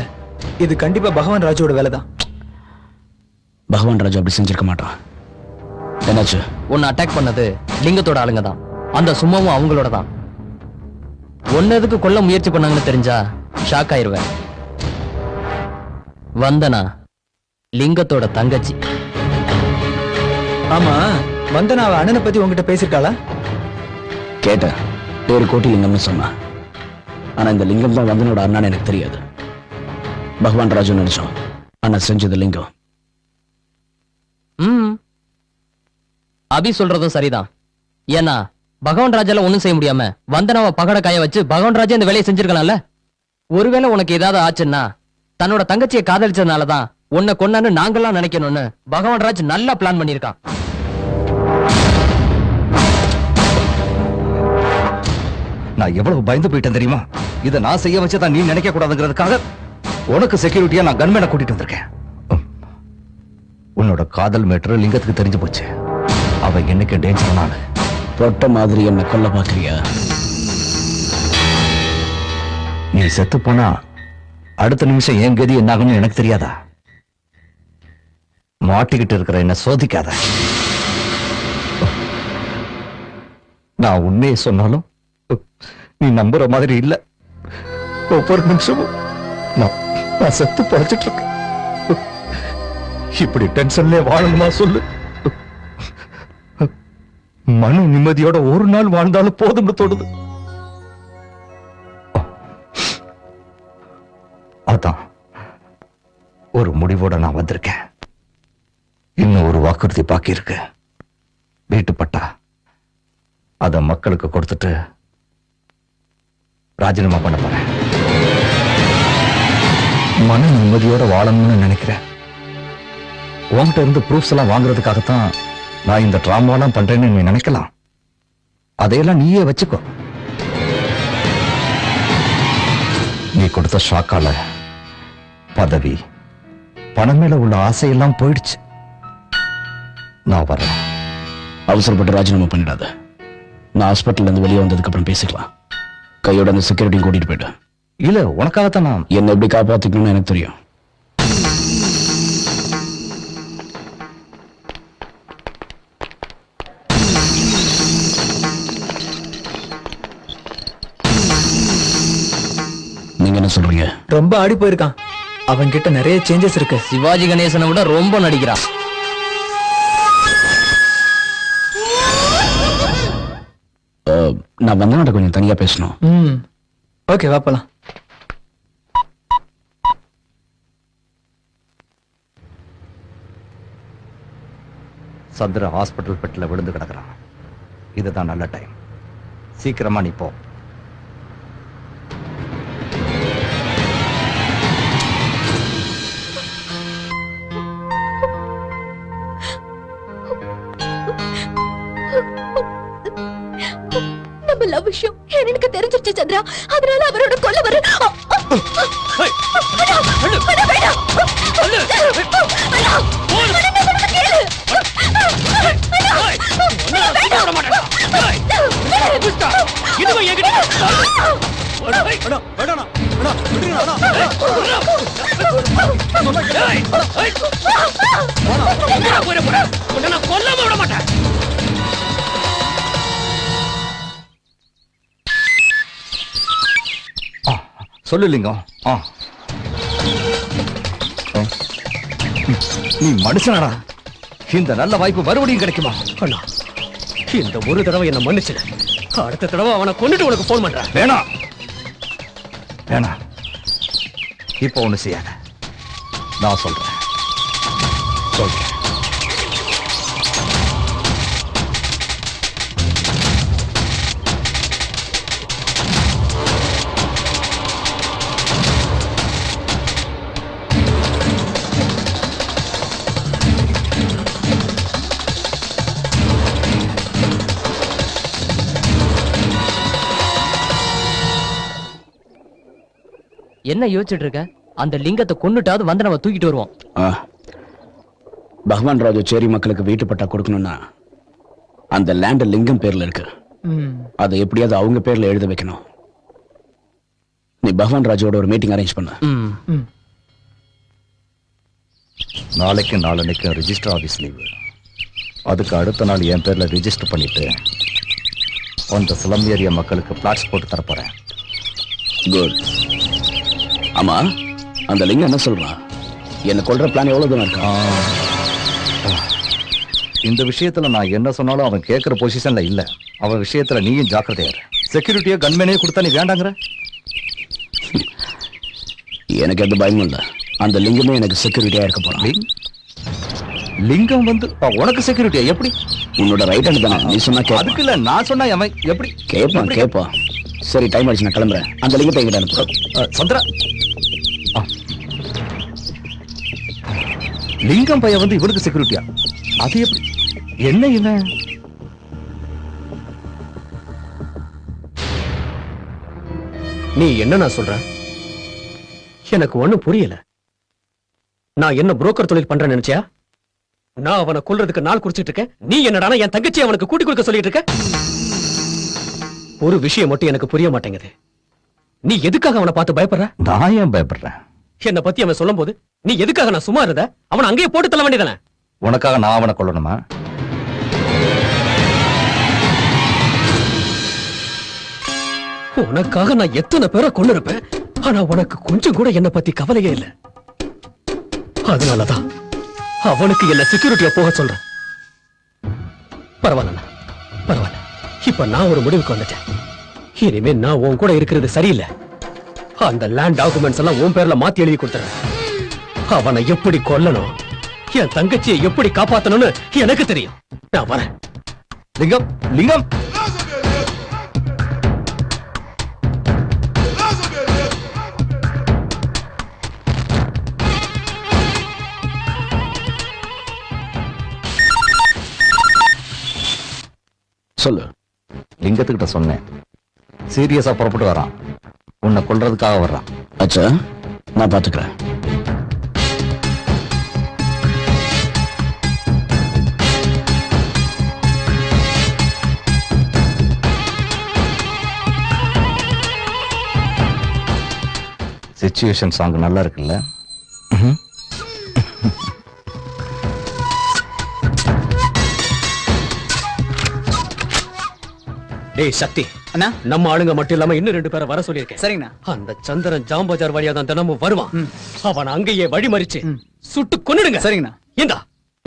இது கண்டிப்பா பகவான் ராஜோட வேலை தான். பகவான் ராஜு அப்படி செஞ்சிருக்க மாட்டான். என்னாச்சு? உன்னை அட்டாக் பண்ணது லிங்கத்தோட ஆளுங்க தான். அந்த சும்மாவும் அவங்களோட தான். ஒன்னு எதுக்கு கொல்ல முயற்சி பண்ணாங்கன்னு தெரிஞ்சா ஷாக் ஆயிருவேன். வந்தனா லிங்கத்தோட தங்கச்சி. ஆமா, வந்தனா அவ அண்ணனை பத்தி உங்ககிட்ட பேசிருக்காளா? கேட்ட பேரு கோட்டிலிங்கம்னு சொன்னா. ஆனா இந்த லிங்கம் தான் வந்தனோட அண்ணான்னு எனக்கு தெரியாது. பகவான் ராஜு நினைச்சோம். ஆனா செஞ்சது லிங்கம். அபி சொல்றதும் சரிதான். ஏன்னா பகவான் ராஜால ஒண்ணும் செய்ய முடியாம வந்தனாவை பகட காய வச்சு பகவான் ராஜா இந்த வேலையை செஞ்சிருக்கலாம்ல. ஒருவேளை உனக்கு ஏதாவது ஆச்சுன்னா தன்னோட தங்கச்சியை காதலிச்சதுனாலதான் உன்னை கொன்னான்னு நாங்கெல்லாம் நினைக்கணும்னு பகவான் ராஜ் நல்லா பிளான் பண்ணிருக்கான். நான் எவ்வளவு பயந்து போயிட்டேன் தெரியுமா? இதை நான் செய்ய வச்சதான் நீ நினைக்க கூடாதுங்கிறதுக்காக உனக்கு செக்யூரிட்டியா நான் கன்மேனை கூட்டிட்டு வந்திருக்கேன். உன்னோட காதல் மேட்டர் லிங்கத்துக்கு தெரிஞ்சு போச்சு. அவ என்னைக்கு டேஞ்சர் நானு. தொட்ட மாதிரி என்ன கொல்ல பாக்குறியா? நீ செத்து போனா அடுத்த நிமிஷம் என் கதி என்னாகும்னு எனக்கு தெரியாதா? மாட்டிக்கிட்டு இருக்கிற என்ன சோதிக்காத. நான் உண்மையை சொன்னாலும் நீ நம்புற மாதிரி இல்ல. ஒவ்வொரு நிமிஷமும் நான் செத்து பழச்சிட்டு இருக்கேன். இப்படி டென்ஷன்ல வாழணுமா சொல்லு? மன நிம்மதியோட ஒரு நாள் வாழ்ந்தாலும் போதும்னு தோணுது. அதான் ஒரு முடிவோட நான் வந்திருக்கேன். இன்னும் ஒரு வாக்குறுதி பாக்கி இருக்கு. வீட்டு பட்டா அத மக்களுக்கு கொடுத்துட்டு ராஜினாமா பண்ண போறேன். மன நிம்மதியோட வாழணும்னு நினைக்கிறேன். உன்கிட்ட இருந்து ப்ரூஃப்ஸ் எல்லாம் வாங்குறதுக்காகத்தான் நான் இந்த டிராமாலாம் பண்றேன்னு நீ நினைக்கலாம். அதையெல்லாம் நீயே வச்சுக்கோ. நீ கொடுத்த ஷாக்கால பதவி பணம் மேல உள்ள ஆசையெல்லாம் போயிடுச்சு. நான் வரேன். அவசரப்பட்டு ராஜினாமா பண்ணிடாத. நான் ஹாஸ்பிட்டல்ல இருந்து வெளியே வந்ததுக்கு அப்புறம் பேசிக்கலாம். கையோட அந்த செக்யூரிட்டியும் கூட்டிட்டு போயிட்டு. இல்ல, உனக்காகத்தான் நான் என்ன எப்படி காப்பாத்திக்கணும்னு எனக்கு தெரியும். நீங்க என்ன சொல்றீங்க? ரொம்ப ஆடி போயிருக்கான். அவன் கிட்ட நிறைய சேஞ்சஸ் இருக்கு. சிவாஜி கணேசனை விட ரொம்ப நடிக்கிறான். நான் வந்தனாட்ட கொஞ்சம் தனியா பேசணும். ஓகே, வாப்பலாம். சந்திர ஹாஸ்பிட்டல் பெட்டில் விழுந்து கிடக்குறான். இதுதான் நல்ல டைம். சீக்கிரமா நீ போ. நம்ம லவ் விஷயம் எனக்கு தெரிஞ்சிருச்சு சந்திரா. அதனால அவரோட கொல்ல வர கொல்லாம விட மாட்டேன். சொல்லு லிங்கம். நீ மனுஷனாடா. இந்த நல்ல வாய்ப்பு மறுபடியும் கிடைக்குமா? அண்ணா, இந்த ஒரு தடவை என்ன மன்னிச்சு, அடுத்த தடவை அவனை கொண்டுட்டு உனக்கு போன் பண்றேன். வேணாம் வேணாம், இப்ப ஒண்ணு செய்யாத. நான் சொல்றேன். என்ன யோசிச்சுட்டு இருக்க? அந்த லிங்கத்தை கொன்னுட்டாவது வந்து நம்ம தூக்கிட்டு வருவோம். பகவான் ராஜு சேரி மக்களுக்கு வீட்டு பட்டா கொடுக்கணும்னா அந்த லேண்ட் லிங்கம் பேர்ல இருக்கு. அதை எப்படியாவது அவங்க பேர்ல எழுத வைக்கணும். நீ பகவான் ராஜோட ஒரு மீட்டிங் அரேஞ்ச் பண்ண. நாளைக்கு நாளன்னைக்கு ரிஜிஸ்டர் ஆபீஸ் லீவு. அதுக்கு அடுத்த நாள் என் பேர்ல ரிஜிஸ்டர் பண்ணிட்டு அந்த ஸ்லம் ஏரியா மக்களுக்கு பிளாட்ஸ் போட்டு தரப்போறேன். குட். ஆமா, அந்த லிங்கம் என்ன சொல்றான்? என்ன கொல்ற பிளான் எவ்வளவு தூரம் இருக்கா? இந்த விஷயத்துல நான் என்ன சொன்னாலும் அவன் கேட்கிற பொசிஷன்ல இல்ல. அவன் விஷயத்துல நீயும் ஜாக்கிரதையா இரு. செக்யூரிட்டியா கன்மேனே கொடுத்தா நீ வேண்டாங்கிற? எனக்கு எந்த பயமும் இல்ல. அந்த லிங்கமே எனக்கு செக்யூரிட்டியா இருக்க போறான். லிங்கம் வந்து உனக்கு செக்யூரிட்டியா? எப்படி? உன்னோட ரைட் ஹேண்ட் தானே. நீ சொன்னா கேட்க. அதுக்கு இல்ல, நான் சொன்னா அவன் எப்படி கேட்பான். சரி, டைம் ஆயிடுச்சு, நான் கிளம்புறேன். அந்த லிங்கத்தை எங்கிட்ட அனுப்பு. சந்திரா, லிங்கம் பையன் வந்து இவனுக்கு செக்யூரிட்டியா? அது எப்படி? என்ன இவன்? நீ என்ன நான் சொல்றேன்? எனக்கு ஒண்ணும் புரியல. நான் என்ன புரோக்கர் தொழில் பண்றேன்னு நினைச்சியா? நான் அவனை கொல்றதுக்கு நாள் குறிச்சிட்டு இருக்கேன். நீ என்னடானா என் தங்கச்சி அவனுக்கு கூட்டி கொடுக்க சொல்லிட்டு இருக்க. ஒரு விஷயம் மட்டும் எனக்கு புரிய மாட்டேங்குது. நீ எதுக்காக அவனை பார்த்து பயப்படுற? நான் ஏன் பயப்படுறேன்? என்ன பத்தி அவன் சொல்லும் போது நீ எதுக்காக நான் சும்மா இருந்த? அவன் அங்கேயே போட்டு தள்ள வேண்டியதானே? உனக்காக நான் அவனை கொல்லணுமா? உனக்காக நான் எத்தனை பேரை கொண்டு இருப்பேன். ஆனா உனக்கு கொஞ்சம் கூட என்ன பத்தி கவலையே இல்லை. அதனாலதான் அவனுக்கு என்ன செக்யூரிட்டியா போக சொல்றேன். பரவாயில்ல, பரவாயில்ல. இப்ப நான் ஒரு முடிவுக்கு வந்துட்டேன். இனிமே நான் உன் கூட இருக்கிறது சரியில்லை. அந்த லேண்ட் டாக்குமெண்ட்ஸ் எல்லாம் உன் பேர்ல மாத்தி எழுதி கொடுத்துறேன். அவனை எப்படி கொல்லணும், என் தங்கச்சியை எப்படி காப்பாத்தணும்னு எனக்கு தெரியும். நான் வரேன். லிங்கம், லிங்கம். சொல்லு. லிங்கத்துக்கிட்ட சொன்னேன், சீரியஸா புறப்பட்டு வரான். உன்னை கொல்றதுக்காக வர்றான். அச்சா, நான் பாத்துக்கிறேன். இனிஷியேஷன் சாங் நல்லா இருக்குல்ல? டேய் சக்தி அண்ணா, நம்ம ஆளுங்க மட்டும் இல்லாம இன்னும் 2 பேரை வர சொல்லியிருக்கேன். சரிங்கண்ணா. அந்த சந்திரன் ஜாம்பஜார் வழியா தான் தினமும் வருவான். அவன் அங்கேயே வழி மறிச்சு சுட்டு கொன்னுடுங்க. சரிங்கண்ணா. ஏண்டா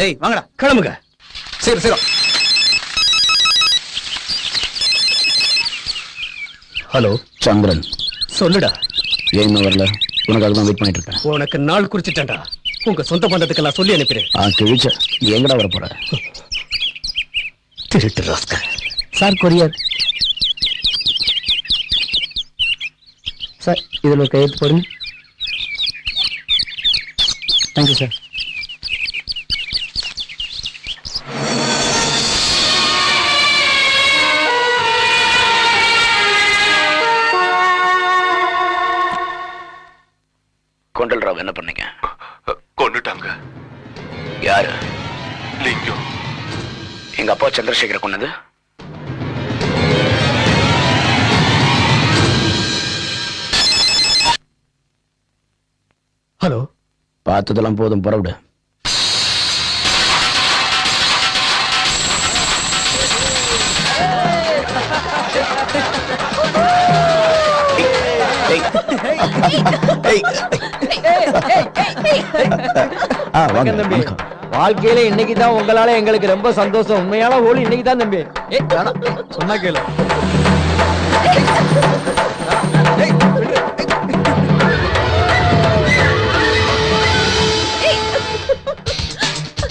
டேய் வாங்கடா, கிளம்புங்க. சரி சரி. ஹலோ சந்திரன், சொல்லுடா. ஏன் இன்னும் வரல? உனக்காக தான் வெயிட் பண்ணிட்டு இருக்கேன். உனக்கு நாள் குறிச்சிட்டேன்டா. உங்க சொந்த பந்தத்துக்கெல்லாம் சொல்லி அனுப்பிடுறேன். கிழிச்ச, நீ எங்கடா வர போற? திருட்டு ராஸ்கல். Sir courier. சார் இதில் ஒரு கையெழுத்து போடுங்க. Thank you sir. கொண்டல்ராவ் என்ன பண்ணீங்க? கொண்டுட்டாங்க. யாரு? லிங்கம். எங்க அப்பா சந்திரசேகர கொன்னது? ஹலோ, பார்த்ததெல்லாம் போதும், புறவிடு. வாழ்க்கையில இன்னைக்குதான் உங்களால எங்களுக்கு ரொம்ப சந்தோஷம். உண்மையான ஹோலி இன்னைக்குதான் தம்பி. சொன்னா கேளு.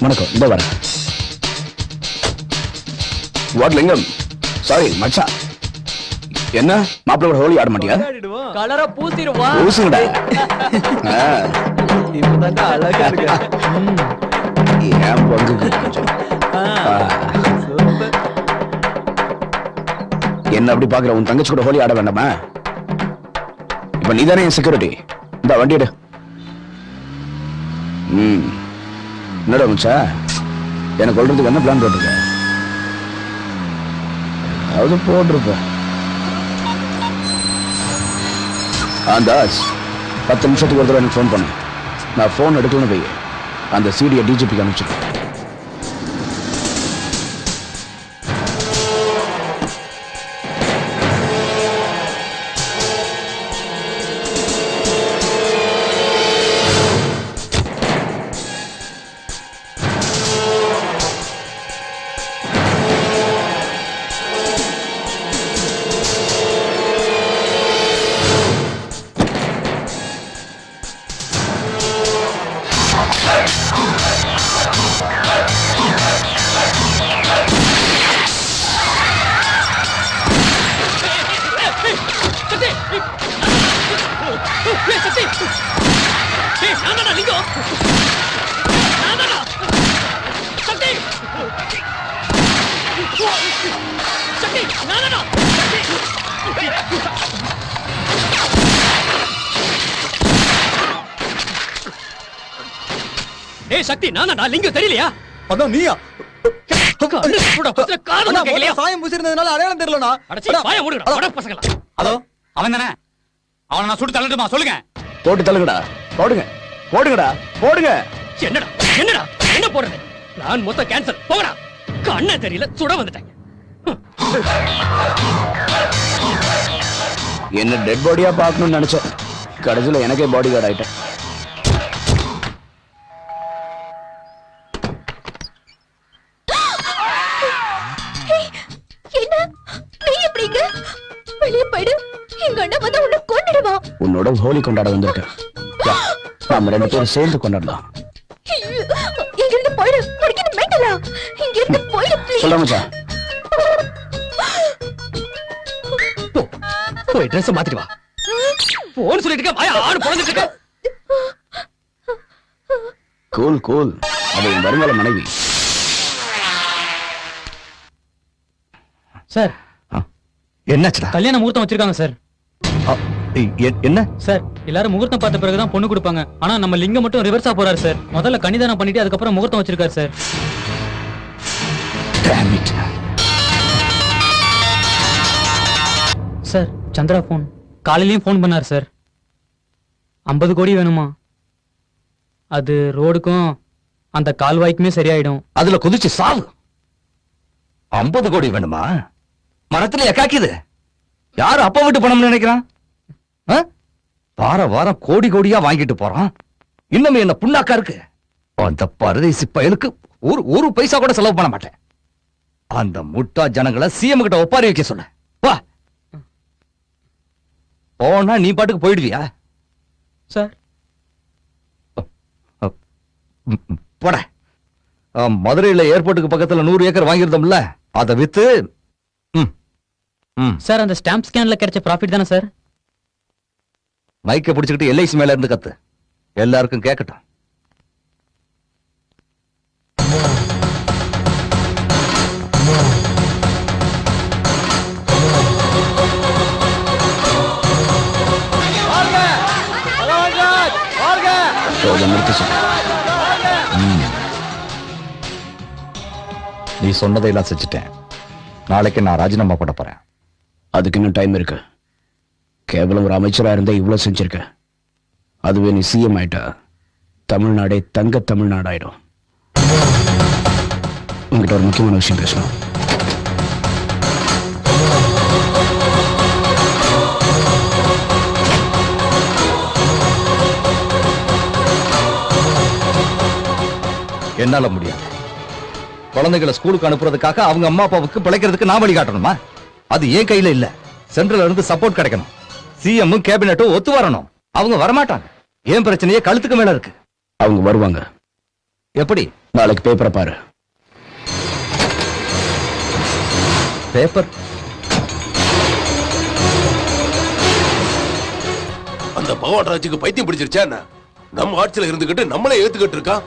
வணக்கம், இந்த வரேன். வாட் லிங்கம்? சாரி மச்சான். என்ன மாப்பிள்ளை ஹோலி ஆட மாட்டியா? கலர பூசிடுவா. பூசுங்கடா. இப்பதான் அழகா இருக்கு. ஏன் பங்குக்கு என்ன அப்படி பாக்குற? உன் தங்கச்சி கூட ஹோலி ஆட வேண்டாமா? இப்ப நீதானே என் செக்யூரிட்டி. இந்த வண்டி எடு. என்னடா மச்சா, எனக்கு கொள்றதுக்கு என்ன பிளான் போட்டிருக்க? அது போட்டிருப்ப. தாஸ் 10 நிமிஷத்துக்கு ஒரு தடவை எனக்கு ஃபோன் பண்ணு. நான் ஃபோன் எடுக்கலன்னு போய் அந்த சிடியை டிஜிபிக்கு அனுப்பிச்சிருக்கேன். சக்தி நானா லிங்கம் தெரியலையா? அதான் நீயா? சாயம் பூசிருந்ததுனால அடையாளம் தெரியலனா? வாய மூடுடா வட பசங்களா. அதோ அவன் தானே. அவனை நான் சுட்டு தள்ளட்டுமா? சொல்லுங்க. போட்டு தள்ளுங்கடா. போடுங்க போடுங்கடா போடுங்க. என்னடா என்னடா என்ன போடுறது? பிளான் மொத்த கேன்சல். போங்கடா. கண்ணே தெரியல சுட வந்துட்டாங்க. என்ன டெட் பாடியா பார்க்கணும்னு நினைச்சேன். கடைசியில எனக்கே பாடி கார்டு ஆயிட்டேன். உன்னோட ஹோலி கொண்டாட வந்திருக்கேன். நாம 2 பேரும் சேர்ந்து கொண்டாடலாம். சொல்ல மச்சான். போய் ட்ரெஸ் மாத்திட்டு வா. போன் சொல்லிட்டு இருக்க. வாயா ஆடு பொளந்துட்டு இருக்க. Cool cool. அவ என் வருங்கால மனைவி. சார் என்னாச்சுடா? கல்யாண முகூர்த்தம் வச்சிருக்காங்க சார். என்ன சார்? எல்லாரும் முகூர்த்தம் பார்த்த பிறகுதான் பொண்ணு கொடுப்பாங்க. ஆனா நம்ம லிங்கம் மட்டும் ரிவர்ஸா போறாரு சார். முதல்ல கன்னிதானம் பண்ணிட்டு அதுக்கப்புறம் முகூர்த்தம் வச்சிருக்காரு சார். சார் சந்திரா போன் காலையிலயும் போன் பண்ணார் சார். 50 கோடி வேணுமா? அது ரோடுக்கும் அந்த கால்வாய்க்குமே சரியாயிடும். அதுல குதிச்சு சாவு. 50 கோடி வேணுமா? மரத்துல எக்காக்கிது யாரு அப்பா விட்டு பணம்னு நினைக்கிறான்? வார வாரம் கோடி கோடியா வாங்கிட்டு போறான். இன்னும் என்ன புண்ணாக்கா இருக்கு? அந்த பரதேசி பயலுக்கு ஒரு பைசா கூட செலவு பண்ண மாட்டேன். அந்த முட்டா ஜனங்களை சிஎம் கிட்ட ஒப்பாரி வைக்க சொல்ல. வா போனா நீ பாட்டுக்கு போயிடுவியா? சார் போட. மதுரையில ஏர்போர்ட்டுக்கு பக்கத்துல 100 ஏக்கர் வாங்கியிருந்தோம்ல, அதை வித்து. சார் அந்த ஸ்டாம்ப் ஸ்கேன்ல கிடைச்ச ப்ராஃபிட் தானே சார்? மைக்க பிடிச்சுக்கிட்டு எல்ஐசி மேல இருந்து கத்து, எல்லாருக்கும் கேட்கட்டும். நீ சொன்னதையெல்லாம் செஞ்சுட்டேன். நாளைக்கு நான் ராஜினாமா பண்ண போறேன். அதுக்கு இன்னும் டைம் இருக்கு. கேவலம் ஒரு அமைச்சரா இருந்தா இவ்வளவு செஞ்சிருக்க. அதுவே நீ சிஎம் ஆயிட்டா தமிழ்நாடே தங்க தமிழ்நாடாயிடும். உங்ககிட்ட ஒரு முக்கியமான விஷயம் பேசணும். என்னால முடியாது. குழந்தைகளை ஸ்கூலுக்கு அனுப்புறதுக்காக அவங்க அம்மா அப்பாவுக்கு பிழைக்கிறதுக்கு நான் வழிகாட்டணுமா? அது ஏன் கையில இல்ல. சென்ட்ரல்ல இருந்து சப்போர்ட் கிடைக்கணும். சிஎம் கேபினட்டும் ஒத்து வரணும். அவங்க வரமாட்டாங்க. ஏன் பிரச்சனையே கழுத்துக்கு மேல இருக்கு. அவங்க வருவாங்க. எப்படி? நாளைக்கு பேப்பரை பாரு. பேப்பர்? அந்த பகவான் ராஜுக்கு பைத்தியம் பிடிச்சிருச்சா என்ன? நம்ம ஆட்சியில இருந்துகிட்டு நம்மளே ஏத்துக்கிட்டு இருக்கா.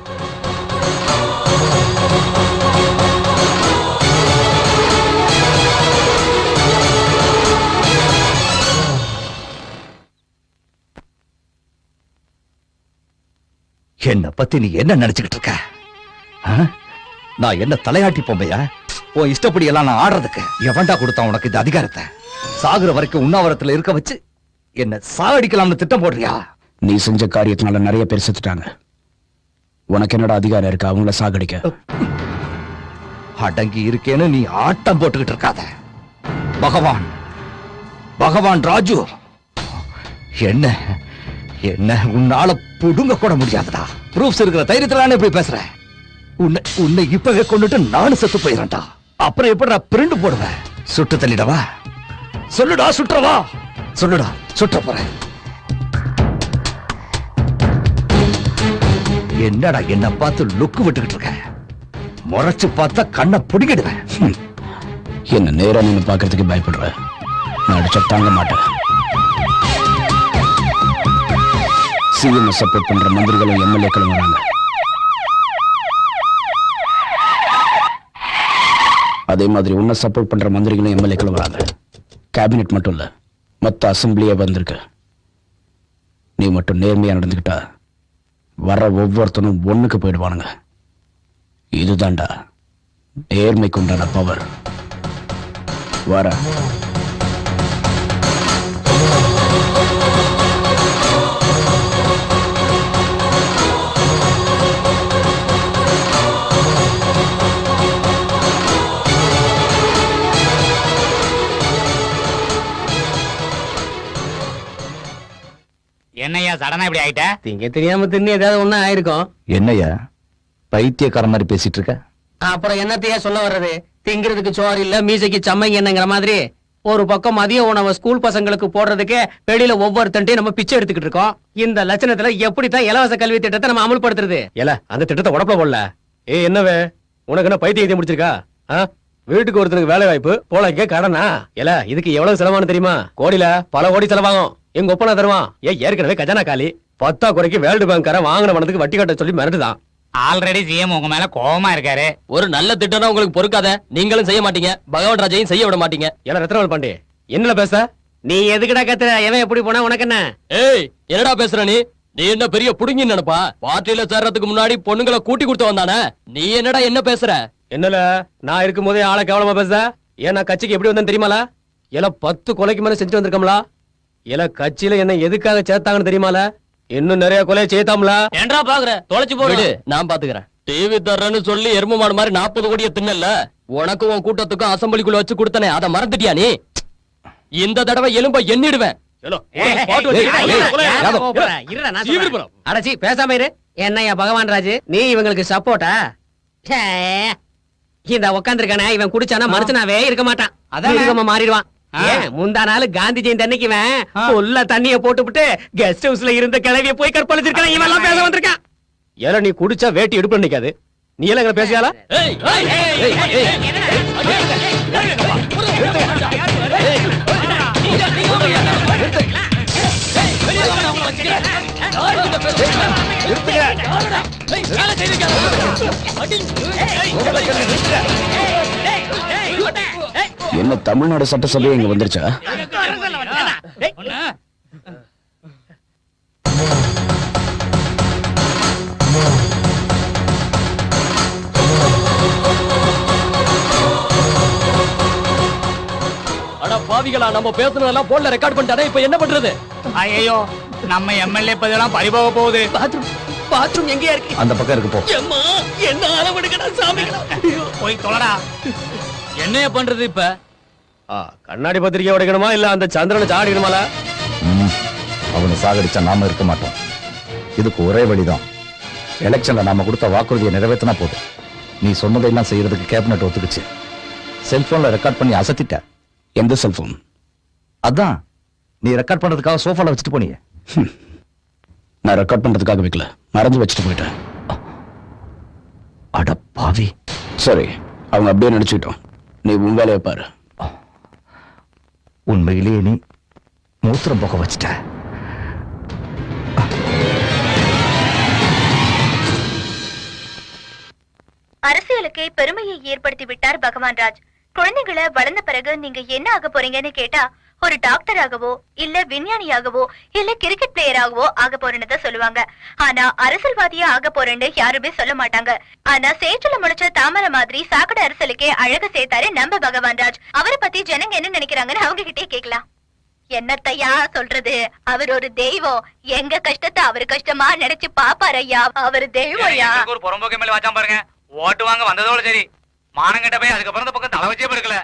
என்ன பத்தி நீ என்ன நினைச்சுக்கிட்டு இருக்க? நான் என்ன தலையாட்டி பொம்மையா? உன் இஷ்டப்படி எல்லாம் நான் ஆடுறதுக்கு எவன்டா கொடுத்தான் உனக்கு இந்த அதிகாரத்தை? சாகுற வரைக்கும் உண்ணாவிரத்துல இருக்க வச்சு என்ன சாகடிக்கலாம்னு திட்டம் போடுறியா? நீ செஞ்ச காரியத்தினால நிறைய பேர் செத்துட்டாங்க. உனக்கு என்னடா அதிகாரம் இருக்கு அவங்கள சாகடிக்க? அடங்கி இருக்கேன்னு நீ ஆட்டம் போட்டுக்கிட்டு இருக்காத. பகவான் ராஜு என்ன என்ன உன்னால புடுங்க கூட முடியாதுடா. ப்ரூஃப்ஸ் இருக்கிற தைரியத்துல எப்படி பேசுற? உன்னை இப்பவே கொண்டுட்டு நானும் செத்து போயிடறேன்டா. அப்புறம் எப்படிடா பிரிண்ட் போடுவேன்? சுட்டு தள்ளிடவா? சொல்லுடா, சுற்றவா? சொல்லுடா, சுற்ற போறேன். என்னடா என்ன பார்த்து லுக்கு விட்டுக்கிட்டு இருக்க? முறைச்சு பார்த்தா கண்ணை பிடிக்கிடுவேன். என்ன நேரா நின்னு பார்க்கறதுக்கு பயப்படுற? நான் அடிச்சா தாங்க மாட்டேன். சிஎம் சப்போர்ட் பண்ற மந்திரிகளும் எம்எல்ஏக்களும் வராங்க. அதே மாதிரி உன்னை சப்போர்ட் பண்ற மந்திரிகளும் எம்எல்ஏக்களும் வராங்க. கேபினெட் மட்டும் இல்ல, மொத்த அசம்பிளியே வந்திருக்கு. நீ மட்டும் நேர்மையா நடந்துக்கிட்டா வர ஒவ்வொருத்தனும் ஒண்ணுக்கு போயிடுவானுங்க. இதுதான்டா நேர்மைக்கு உண்டான பவர். வர என்னையா சடனா இப்படி ஆயிட்ட? திங்க தெரியாம தின்னு ஏதாவது ஒண்ணு ஆயிருக்கும். என்னையா பைத்தியக்கார மாதிரி பேசிட்டு இருக்க? அப்புறம் என்னத்தையா சொல்ல வர்றது? திங்கிறதுக்கு சோறு இல்ல, மீசைக்கு சம்மைங்க என்னங்கிற மாதிரி ஒரு பக்கம் மதிய உணவை ஸ்கூல் பசங்களுக்கு போடுறதுக்கு வெளியில ஒவ்வொருத்தன்ட்டையும் நம்ம பிச்சை எடுத்துக்கிட்டு இருக்கோம். இந்த லட்சணத்துல எப்படித்தான் இலவச கல்வி திட்டத்தை நம்ம அமல்படுத்துறது? ஏல அந்த திட்டத்தை உடப்புல போடல. என்னவே உனக்கு என்ன பைத்தியம் முடிச்சிருக்கா? வீட்டுக்கு ஒருத்தனுக்கு வேலை வாய்ப்பு போலக்கே கடனா? ஏல இதுக்கு எவ்வளவு செலவானு தெரியுமா? கோடியில பல கோடி செலவாகும். எங்க ஒப்பனா தருவான். ஏற்கனவே கஜானா காலி. 10 குறைக்கு வேர்ல்டு பேங்க்கார வாங்கின பணத்துக்கு வட்டி கட்ட சொல்லி மிரட்டுதான். ஆல்ரெடி சிஎம் உங்க மேல கோவமா இருக்காரு. ஒரு நல்ல திட்டம்னா உங்களுக்கு பொறுக்காத. நீங்களும் செய்ய மாட்டீங்க, பகவான் ராஜையும் செய்ய விட மாட்டீங்க. ஏல ரத்னவேல் பாண்டி என்னல பேச? நீ எதுக்குடா கத்துற? எவன் எப்படி போனா உனக்கு என்ன? ஏய் என்னடா பேசுற நீ? நீ என்ன பெரிய புடுங்கி நினைப்பா? பார்ட்டியில சேர்றதுக்கு முன்னாடி பொண்ணுங்களை கூட்டி கொடுத்து வந்தானே, நீ என்னடா என்ன பேசுற? என்னல நான் இருக்கும் போதே ஆளை கேவலமா பேச? ஏன் நான் கட்சிக்கு எப்படி வந்தேன்னு தெரியுமால? ஏல 10 கொலைக்கு மேல செஞ்சு வந்திருக்கோம்ல. ஏல கட்சியில என்ன எதுக்காக சேர்த்தாங்கன்னு தெரியுமால? இன்னும் நிறைய கொலை செய்தாம்ல. ஏன்டா பாக்குற தொலைச்சு போடு. நான் பாத்துக்கிறேன். டிவி தர்றேன்னு சொல்லி எரும மாடு மாதிரி 40 கோடியை தின்னல. உனக்கும் உன் கூட்டத்துக்கும் அசம்பிளிக்குள்ள வச்சு கொடுத்தனே, அதை மறந்துட்டியா நீ? இந்த தடவை எலும்ப எண்ணிடுவேன். அடச்சி பேசாம இரு. என்னையா பகவான் ராஜு, நீ இவங்களுக்கு சப்போர்ட்டா? இந்த உட்காந்துருக்கானே இவன் குடிச்சானா மனுஷனாவே இருக்க மாட்டான். அதான் மாறிடுவான். முந்தா நாள் காந்தி ஜெயந்தி அன்னைக்கு இவன் உள்ள தண்ணிய போட்டுவிட்டு கெஸ்ட் ஹவுஸ்ல இருந்த கிளவிய போய் கற்பழிச்சிருக்கான். இவன் எல்லாம் பேச வந்திருக்கான். ஏல நீ குடிச்சா வேட்டி எடுப்பு நிக்காது. நீ எல்லாம் எங்களை பேசியாலா? என்ன தமிழ்நாடு சட்டசபை இங்க வந்துருச்சா? பாவிகளா, நம்ம பேசுனதெல்லாம் போன்ல ரெக்கார்ட் பண்ணிட்டானே, இப்ப என்ன பண்றது? ஐயோ, நம்ம எம்எல்ஏ பதவியெல்லாம் பறிபோக போகுது. பாத்ரூம் எங்கயா இருக்கு? அந்த பக்கம் இருக்கு போ. அம்மா, என்ன அளவெடுக்கடா சாமிகளா. போய் தொலைடா. என்னைய பண்றது இப்ப? கண்ணாடி பத்திரிக்கை உடைக்கணுமா இல்ல அந்த சந்திரனை சாடிக்கணுமால? அவனை சாகடிச்சா நாம இருக்க மாட்டோம். இதுக்கு ஒரே வழிதான். எலெக்ஷன்ல நாம கொடுத்த வாக்குறுதியை நிறைவேற்றினா போதும். நீ சொன்னதையெல்லாம் செய்யறதுக்கு கேபினட் ஒத்துக்குச்சு. செல்போன்ல ரெக்கார்ட் பண்ணி அசத்திட்ட. எந்த செல்போன்? அதான் நீ ரெக்கார்ட் பண்றதுக்காக சோஃபால வச்சுட்டு போனீங்க. நான் ரெக்கார்ட் பண்றதுக்காக வைக்கல, மறந்து வச்சுட்டு போயிட்டேன். அட பாவி. சரி, அவங்க அப்படியே நினைச்சுக்கிட்டோம். நீ உன் வேலையை பாரு. உண்மையிலேயே நீ மூத்திரம் போக வச்சுட்ட. அரசியலுக்கு பெருமையை ஏற்படுத்தி விட்டார் பகவான் ராஜ். குழந்தைகளை வளர்ந்த பிறகு நீங்க என்ன ஆக போறீங்கன்னு கேட்டா, ஒரு டாக்டராகவோ இல்ல விஞ்ஞானியாகவோ இல்ல கிரிக்கெட் பிளேயராகவோ ஆக போறேன்னு சொல்லுவாங்க. ஆனா அரசியல்வாதியா ஆக போறேன்னு யாருமே சொல்ல மாட்டாங்க. ஆனா சேற்றுல முளைச்ச தாமரை மாதிரி சாக்கடை அரசியலுக்கே அழகு சேர்த்தாரு நம்ம பகவான் ராஜ். அவரை பத்தி ஜனங்க என்ன நினைக்கிறாங்கன்னு அவங்க கிட்டே கேட்கலாம். என்னத்தையா சொல்றது, அவர் ஒரு தெய்வம். எங்க கஷ்டத்தை அவரு கஷ்டமா நினைச்சு பாப்பாரு ஐயா. அவரு தெய்வம். ஒரு புறம்போக்கு மேல வச்சான் பாருங்க. ஓட்டு வாங்க வந்ததோட சரி, மானங்கிட்ட போய் அதுக்கப்புறம் இந்த பக்கம் தலை வச்சே படுக்கல.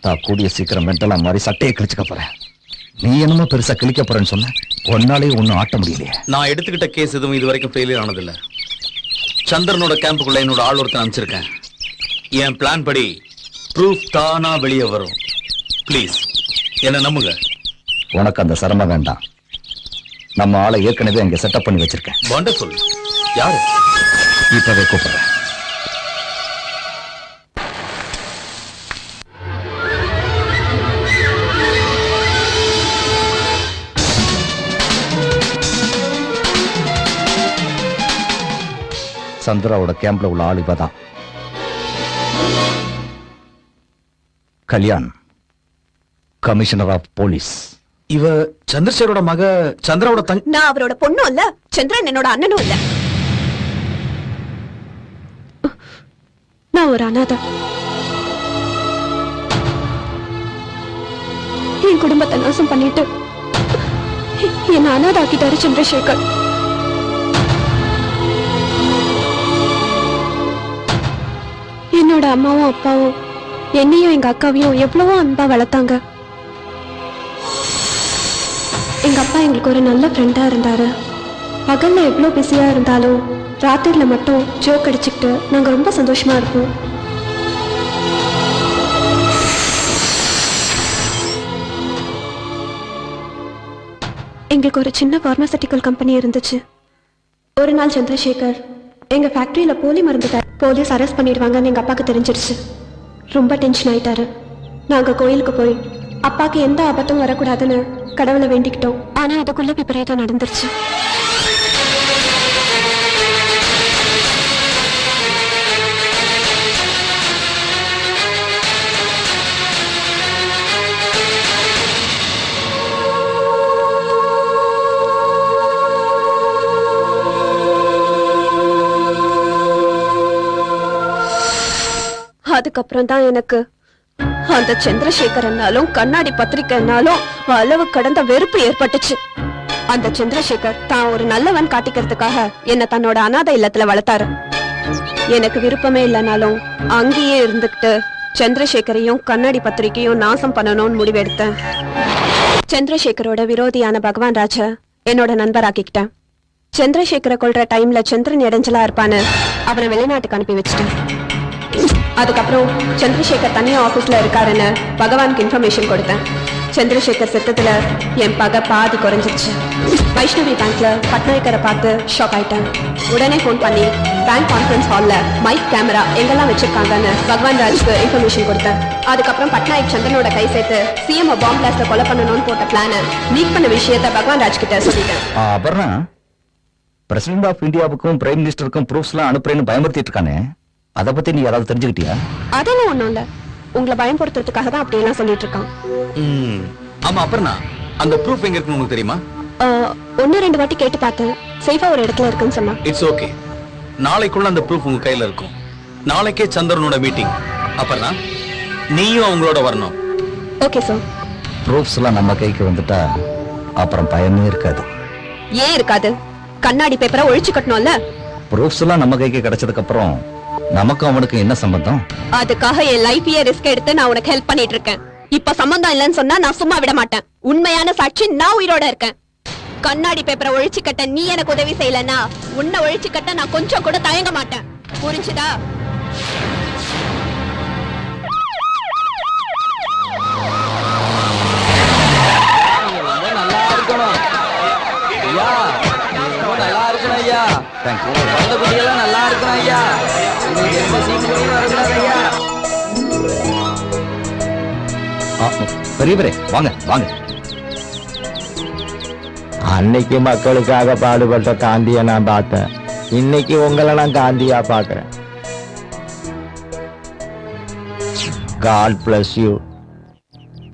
நான் கூடிய சீக்கிரம் மென்டலா மாதிரி சட்டையை கிழிச்சுக்க போறேன். நீ என்னமோ பெருசா கிழிக்க போறேன்னு சொன்ன, ஒன்னாலே ஒன்னும் ஆட்ட முடியலையே. நான் எடுத்துக்கிட்ட கேஸ் எதுவும் இது வரைக்கும் ஃபெயிலியர் ஆனதில்ல. சந்திரனோட கேம்புக்குள்ள என்னோட ஆள் ஒருத்தன் அனுப்பிச்சிருக்கேன். என் பிளான் படி ப்ரூஃப் தானா வெளியே வரும். ப்ளீஸ் என்ன நம்புங்க. உனக்கு அந்த சிரமம் வேண்டாம். நம்ம ஆளை ஏற்கனவே அங்க செட்டப் பண்ணி வச்சிருக்கேன். வண்டர்ஃபுல். யாரு? இப்பவே கூப்பிடுறேன். சந்திராவோட கேம்ப்ல உள்ள ஆள் இவதான். Kalyan, commissioner of police. இவ சந்திரசேகரோட மக, சந்திராவோட தங்க. நான் அவரோட பொண்ணும் இல்ல, சந்திரன் என்னோட அண்ணனும் இல்ல. நான் ஒரு அனாதை. என் குடும்பத்தை நாசம் பண்ணிட்டு என்ன அனாதாக்கிட்டாரு சந்திரசேகர். என்னோட அம்மாவும் அப்பாவும் என்னையும் எங்க அக்காவையும் எவ்வளவோ அன்பா வளர்த்தாங்க. எங்க அப்பா எங்களுக்கு ஒரு நல்ல ஃப்ரெண்டா இருந்தாரு. பகல்ல எவ்வளவு பிஸியா இருந்தாலும் ராத்திரில மட்டும் ஜோக் அடிச்சுக்கிட்டு நாங்க ரொம்ப சந்தோஷமா இருப்போம். எங்களுக்கு ஒரு சின்ன பார்மசூட்டிக்கல் கம்பெனி இருந்துச்சு. ஒரு நாள் சந்திரசேகர் எங்க ஃபேக்டரியில போலி மருந்து போலீஸ் அரெஸ்ட் பண்ணிடுவாங்கன்னு எங்க அப்பாவுக்கு தெரிஞ்சிருச்சு. ரொம்ப டென்ஷன் ஆயிட்டாரு. நாங்க கோயிலுக்கு போய் அப்பாக்கு எந்த ஆபத்தும் வரக்கூடாதுன்னு கடவுளை வேண்டிக்கிட்டோம். ஆனா அதுக்குள்ள விபரீதம் நடந்துருச்சு. அதுக்கப்புறம் தான் எனக்கு அந்த சந்திரசேகரனாலும் கண்ணாடி பத்திரிக்கைனாலும் அளவு கடந்த வெறுப்பு ஏற்பட்டுச்சு. அந்த சந்திரசேகர் தான் ஒரு நல்லவன் காட்டிக்கிறதுக்காக என்ன தன்னோட அநாதை இல்லத்துல வளர்த்தாரு. எனக்கு விருப்பமே இல்லைனாலும் அங்கேயே இருந்துகிட்டு சந்திரசேகரையும் கண்ணாடி பத்திரிக்கையும் நாசம் பண்ணணும்னு முடிவெடுத்தேன். சந்திரசேகரோட விரோதியான பகவான் ராஜ என்னோட நண்பராக்கிக்கிட்டேன். சந்திரசேகரை கொள்ற டைம்ல சந்திரன் இடைஞ்சலா இருப்பான்னு அவனை வெளிநாட்டுக்கு அனுப்பி வச்சுட்டேன். அதுக்கப்புறம் சந்திரசேகர் தனியா ஆபீஸ்ல இருக்காருன்னு பகவானுக்கு இன்ஃபர்மேஷன் கொடுத்தேன். சந்திரசேகர் செத்ததுல என் பகை பாதி குறைஞ்சிருச்சு. வைஷ்ணவி பேங்க்ல பட்நாயக்கரை பார்த்து ஷாக் ஆயிட்டேன். உடனே போன் பண்ணி பேங்க் கான்ஃபரன்ஸ் ஹால்ல மைக் கேமரா எங்கெல்லாம் வச்சிருக்காங்கன்னு பகவான் ராஜ்க்கு இன்ஃபர்மேஷன் கொடுத்தேன். அதுக்கப்புறம் பட்நாயக் சந்திரனோட கை சேர்த்து சிஎம் பாம்பு பிளாஸ்ட்ல கொலை பண்ணணும்னு போட்ட பிளான லீக் பண்ண விஷயத்த பகவான் ராஜ் கிட்ட சொல்லிட்டேன். அபர்ணா, பிரசிடென்ட் ஆஃப் இந்தியாவுக்கும் பிரைம் மினிஸ்டருக்கும் ப்ரூஃப்ஸ் எல்லாம் அனுப்புறேன்னு பயமுறுத்திட்டு இருக்கானே, அதை பத்தி நீ யாராவது தெரிஞ்சுக்கிட்டியா? அதெல்லாம் ஒண்ணும் இல்ல, உங்களை பயன்படுத்துறதுக்காக தான் அப்படி எல்லாம் சொல்லிட்டு இருக்கான். ஆமா அபர்ணா, அந்த ப்ரூஃப் எங்க இருக்குன்னு உங்களுக்கு தெரியுமா? 1-2 வாட்டி கேட்டு பார்த்தேன். சேஃபா ஒரு இடத்துல இருக்குன்னு சொன்னா. இட்ஸ் ஓகே, நாளைக்குள்ள அந்த ப்ரூஃப் உங்க கையில இருக்கும். நாளைக்கே சந்திரனோட மீட்டிங். அபர்ணா, நீயும் அவங்களோட வரணும். Okay sir. ப்ரூஃப்ஸ் எல்லாம் நம்ம கைக்கு வந்துட்டா அப்புறம் பயமே இருக்காது. ஏன் இருக்காது? கண்ணாடி பேப்பரை ஒழிச்சு கட்டணும்ல. ப்ரூஃப்ஸ் எல்லாம் நம்ம கைக்கு கிடைச்சதுக்கு அப்புறம் நமக்கும் அவனுக்கு என்ன சம்பந்தம்? அதுக்காக என் லைஃபையே ரிஸ்க் எடுத்து நான் உனக்கு ஹெல்ப் பண்ணிட்டு இருக்கேன். இப்ப சம்பந்தம் இல்லைன்னு சொன்னா நான் சும்மா விட மாட்டேன். உண்மையான சாட்சி நான் உயிரோட இருக்கேன். கண்ணாடி பேப்பரை ஒழிச்சு கட்ட நீ எனக்கு உதவி செய்யலன்னா உன்னை ஒழிச்சு கட்ட நான் கொஞ்சம் கூட தயங்க மாட்டேன். புரிஞ்சுதா? நல்லா இருக்கணும் ஐயா, நல்லா இருக்கணும் ஐயா. குழந்தை குட்டியெல்லாம் நல்லா இருக்கணும் ஐயா. உங்களுக்கு எந்த சீக்கிரம் வரக்கூடாது ஐயா. பெரியவரே வாங்க வாங்க. அன்னைக்கு மக்களுக்காக பாடுபட்ட காந்தியை நான் பார்த்தேன். இன்னைக்கு உங்களை நான் காந்தியா பார்க்கிறேன். God bless you.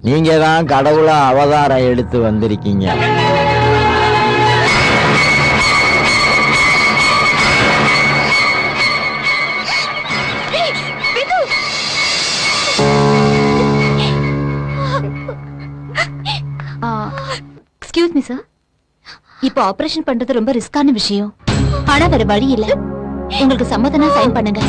நீங்க தான் கடவுளா அவதாரம் எடுத்து வந்திருக்கீங்க. எக்ஸ்கியூஸ் மீ சார், இப்போ ஆபரேஷன் பண்றது ரொம்ப ரிஸ்கான விஷயம். ஆனா வேற வழி இல்ல. உங்களுக்கு சம்மதம்னா சைன் பண்ணுங்க.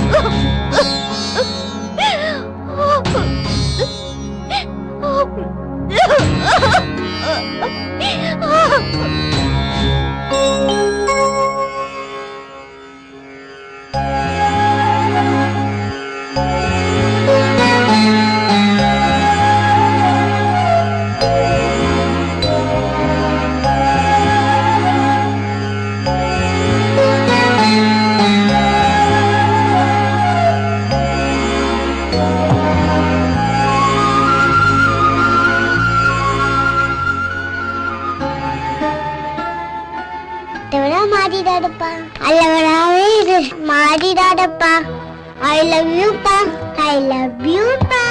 I love you, pa. I love you, pa.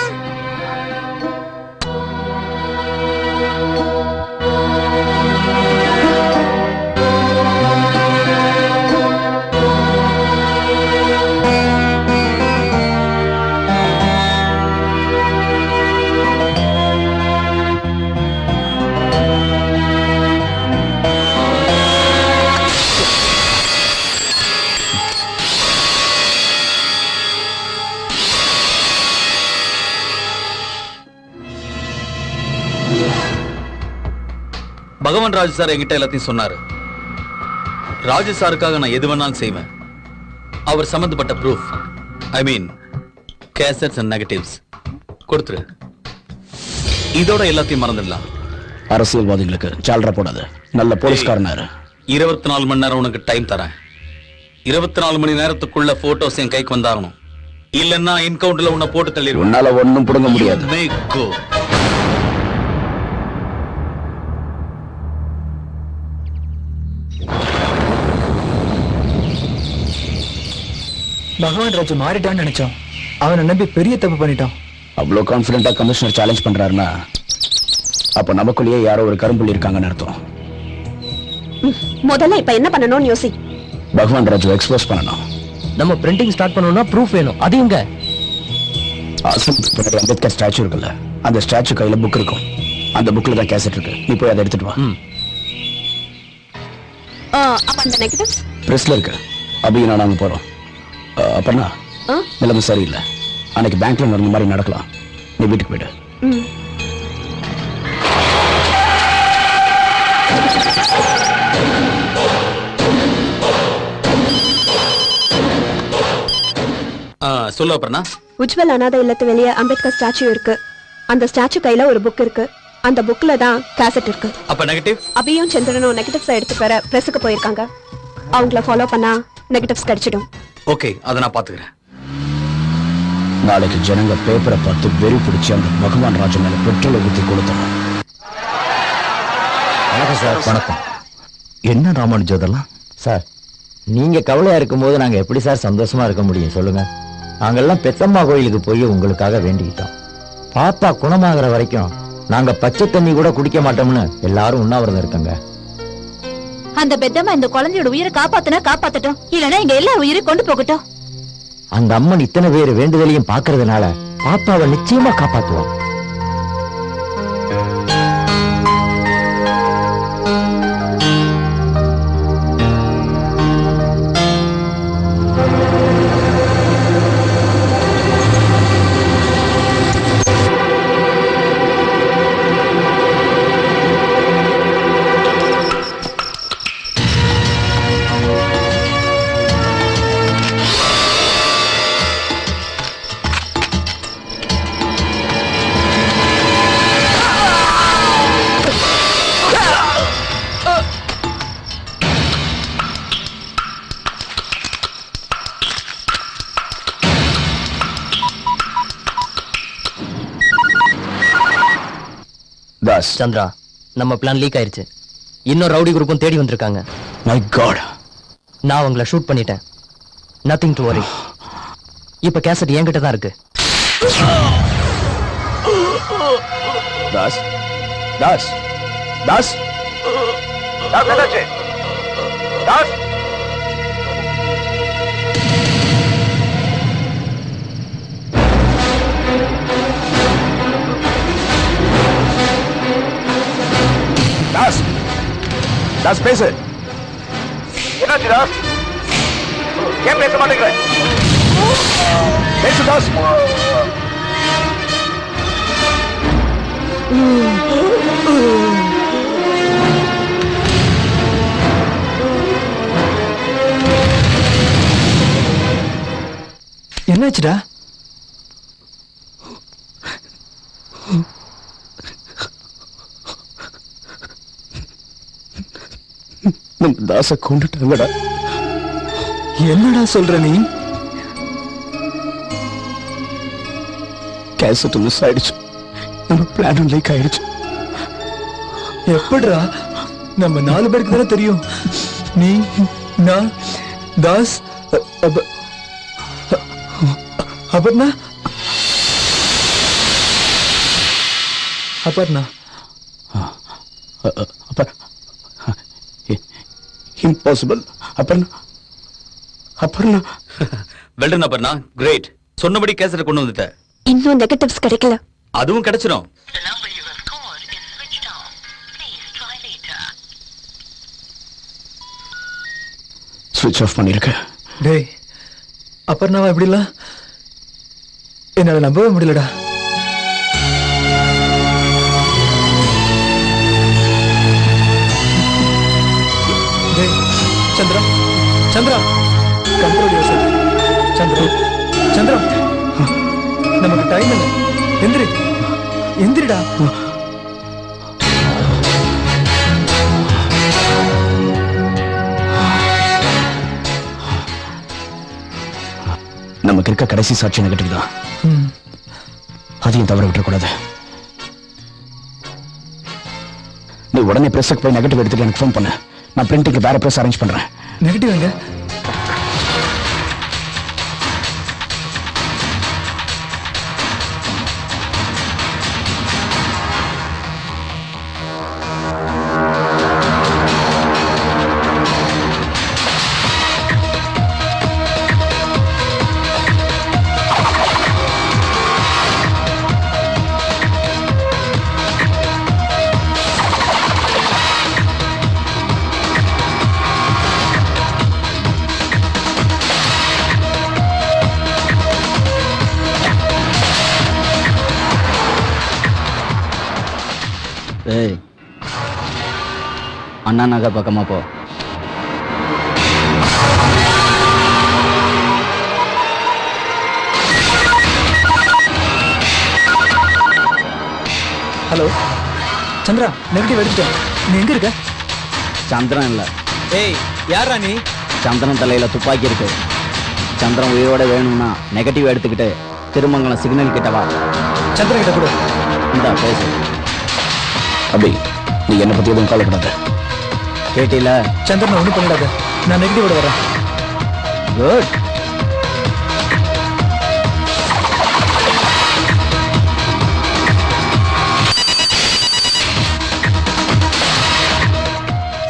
பகவான் ராஜ் சார் என்கிட்ட எல்லாத்தையும் சொன்னாரு. ராஜு சாருக்காக நான் எது வேணாலும் செய்வேன். அவர் சம்பந்தப்பட்ட proof, I mean cassettes and negatives கொடுத்துரு. இதோட எல்லாத்தையும் மறந்துடலாம். அரசியல்வாதிகளுக்கு சால்ரா போடாது. நல்ல போலீஸ்காரனாரு. 24 மணி நேரம் உனக்கு டைம் தரேன். 24 மணி நேரத்துக்குள்ள போட்டோஸ் என் கைக்கு வந்தாகணும். இல்லன்னா இன்கவுண்டர்ல உன்னை போட்டு தள்ளிடுவேன். உன்னால ஒண்ணும் புடுங்க முடியாது. பகவான் ராஜு மாறிட்டான்னு நினைச்சோம். அவனை நம்பி பெரிய தப்பு பண்ணிட்டான். அவ்வளவு கான்பிடண்டா கமிஷனர் சேலஞ்ச் பண்றாருன்னா அப்ப நமக்குள்ளேயே யாரோ ஒரு கரும்புள்ளி இருக்காங்கன்னு அர்த்தம். முதல்ல இப்ப என்ன பண்ணணும்னு யோசி. பகவான் ராஜு எக்ஸ்போஸ் பண்ணணும். நம்ம பிரிண்டிங் ஸ்டார்ட் பண்ணனும்னா ப்ரூஃப் வேணும். அது எங்க? பின்னாடி அம்பேத்கர் ஸ்டாச்சு இருக்குல்ல, அந்த ஸ்டாச்சு கையில புக் இருக்கும். அந்த புக்ல தான் கேசட் இருக்கு. நீ போய் அதை எடுத்துட்டு வா. அப்ப அந்த நெகட்டிவ்ஸ் பிரஸ்ல இருக்கு. அபியும் நான் அங்க போறோம். அப்பனா நிலைமை சரியில்லை. அன்னைக்கு பேங்க்ல நடந்த மாதிரி நடக்கலாம். நீ வீட்டுக்கு போயிடு. சொல்லு அப்புறம்னா. உஜ்வல் அனாதை இல்லத்து வெளியே அம்பேத்கர் ஸ்டாச்சு இருக்கு. அந்த ஸ்டாச்சு கையில ஒரு புக் இருக்கு. அந்த புக்ல தான் கேசட் இருக்கு. அப்ப நெகட்டிவ் அபியும் சந்திரனும் நெகட்டிவ்ஸ் எடுத்து பெற பிரஸுக்கு போயிருக்காங்க. அவங்கள ஃபாலோ பண்ணா நெகட்டிவ்ஸ் கிடைச்சிடும். ஓகே, அதை நான் பாத்துக்கிறேன். நாளைக்கு ஜனங்க பேப்பரை பார்த்து வெறி பிடிச்சி அந்த பகவான் ராஜன் மேல பெட்ரோலை ஊத்தி கொடுத்தோம். வணக்கம் சார். வணக்கம். என்ன ராமானுஜம் இதெல்லாம்? சார், நீங்க கவலையா இருக்கும்போது நாங்க எப்படி சார் சந்தோஷமா இருக்க முடியும் சொல்லுங்க? நாங்கெல்லாம் பெத்தம்மா கோயிலுக்கு போய் உங்களுக்காக வேண்டிக்கிட்டோம். பாப்பா குணமாகிற வரைக்கும் நாங்க பச்சை தண்ணி கூட குடிக்க மாட்டோம்னு எல்லாரும் உண்ணாவிரதம் இருக்கங்க. அந்த பெத்தம்மா இந்த குழந்தையோட உயிரை காப்பாத்தினா காப்பாத்தட்டும், இல்லனா இங்க எல்லா உயிரையும் கொண்டு போகட்டும். அந்த அம்மன் இத்தனை பேர் வேண்டுதலையும் பாக்குறதுனால பாப்பாவை நிச்சயமா காப்பாத்துவோம். சந்திரா, நம்ம பிளான் லீக் ஆயிருச்சு. இன்னும் ரவுடி குரூப்பும் தேடி வந்திருக்காங்க. மை காட், நான் அவங்கள ஷூட் பண்ணிட்டேன். Nothing to worry. இப்ப கேசட் என்கிட்ட தான் இருக்கு. தாஸ் தாஸ் தாஸ் தாஸ் தாஸ் தாஸ் பேசு. என்னாச்சு தாஸ்? ஏன் பேச மாட்டேங்கிற? பேசு தாஸ். என்னாச்சுடா? நம்ம தாச கொண்டுட்டாங்கடா. என்னடா சொல்ற நீ? கேசட் மிஸ் ஆயிடுச்சு. நம்ம பிளானும் லீக் ஆயிடுச்சு. எப்படிடா? நம்ம 4 பேருக்கு தானே தெரியும். நீ, நான், Das, Aparna. Aparna impossible. Aparna Aparna well done Aparna, great. சொன்னபடி கேசட் கொண்டு வந்துட்ட. இன்னும் நெகட்டிவ்ஸ் கிடைக்கல. அதுவும் கிடைச்சிடும். ஸ்விட்ச் ஆஃப் பண்ணிருக்க. டேய், அபர்ணாவா இப்படிலாம் என்னால நம்பவே முடியலடா. டேய் சந்திரா, சந்திரா, கண்ட்ரோல் யுவர்செல்ஃப். சந்திரா, சந்திரா, நமக்கு டைம் இல்லை. எந்திரி, எந்திரிடா. நமக்கு இருக்க கடைசி சாட்சி நெகட்டிவ் தான். அதையும் தவற விட்டுறக்கூடாது. நீ உடனே பிரஸ்ஸுக்கு போய் நெகட்டிவ் எடுத்துட்டு எனக்கு ஃபோன் பண்ணு. நான் பிரிண்டிங்க்கு வேற பிரஸ் அரேஞ்ச் பண்றேன். நெகட்டிவ் எங்க? அண்ணா நகர் பக்கமா போ. ஹலோ சந்திரா, நெகட்டிவ் எடுத்துட்டேன். நீ எங்க இருக்க? சந்திரன் இல்ல. ஏய், யாரா நீ? சந்திரன் தலையில துப்பாக்கி இருக்கு. சந்திரன் உயிரோட வேணும்னா நெகட்டிவ் எடுத்துக்கிட்டு திருமங்கலம் சிக்னல் கிட்ட வா. சந்திரன் கிட்ட கொடு. இந்தா பேசு. அப்படி நீ என்ன பத்தி எதுவும் கவலைப்படாத. கேட்டில? சந்திரன் ஒண்ணும் பண்ணிடாத, நான் நெகட்டிவோட வரேன். குட்.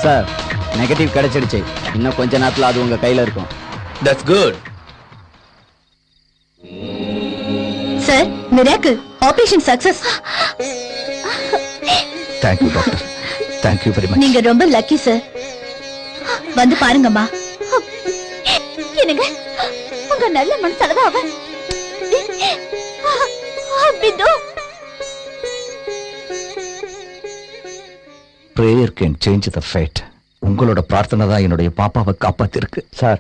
சார், நெகட்டிவ் கிடைச்சிடுச்சு. இன்னும் கொஞ்ச நேரத்துல அது உங்க கையில இருக்கும். That's good. Sir, miracle, operation success. Thank you doctor. Thank you very much. நீங்க ரொம்ப லக்கி சார். வந்து பாருங்கம்மா. என்னங்க, உங்க நல்ல மனசாலதான் அவன். பிந்து, Prayer can change the fate. உங்களோட பிரார்த்தனை தான் என்னுடைய பாப்பாவை காப்பாத்திருக்கு. சார்,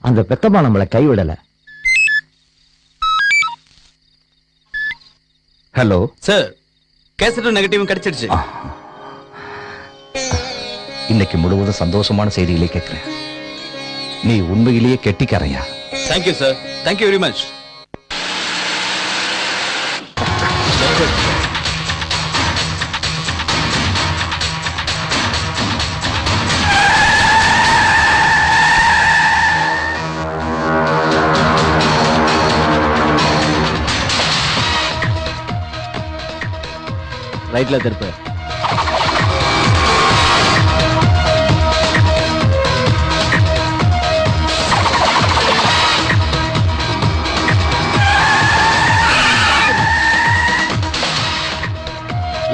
அந்த பெத்தம்மா நம்மளை கைவிடல. Hello sir, கேசட்டும் நெகட்டிவும் கிடைச்சிடுச்சு. இன்னைக்கு முழுவதும் சந்தோஷமான செய்திகளை கேட்கிறேன். நீ உண்மையிலேயே கெட்டிக்காரையா? Thank you sir, thank you very much. ரைட்ல திருப்பு.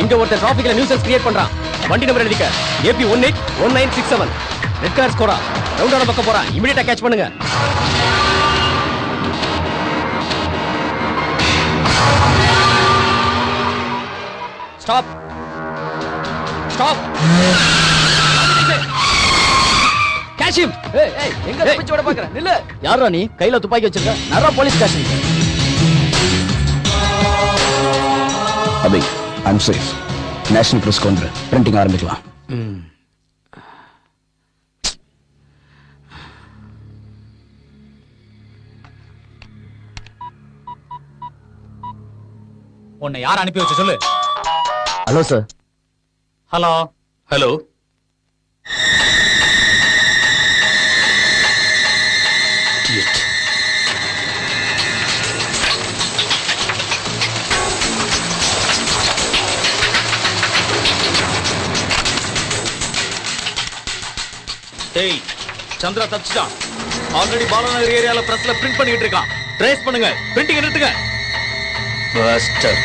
இங்க ஒருத்தர் டிராபிக்ல நியூசன்ஸ் கிரியேட் பண்றான். வண்டி நம்பர் எழுதிக்க. AP 181967. ரெட் கார் ஸ்கோரா. ரவுண்டான பக்கம் போறான். இமிடியேட்டா கேட்ச் பண்ணுங்க. ஸ்டாப். ஸ்டாப். Catch him. ஏய், எங்க தப்பிச்சு ஓட பாக்குற? நில்லு. யாரா நீ? கையில துப்பாக்கி வச்சிருக்க? நரா police station. Abhi, I'm safe. National press கொண்டு பிரிண்டிங் ஆரம்பிக்கலாம். உன்னை யார் அனுப்பி வச்சு சொல்லு. Hello sir. ஹலோ. ஹலோ. ஏய், சந்திரா தப்பிச்சிட்டான். ஆல்ரெடி பாலநகர் ஏரியால பிரஸ்ல பிரிண்ட் பண்ணிட்டு இருக்கான். ட்ரேஸ் பண்ணுங்க. பிரிண்டிங் நிறுத்துங்க. பஸ்டர்.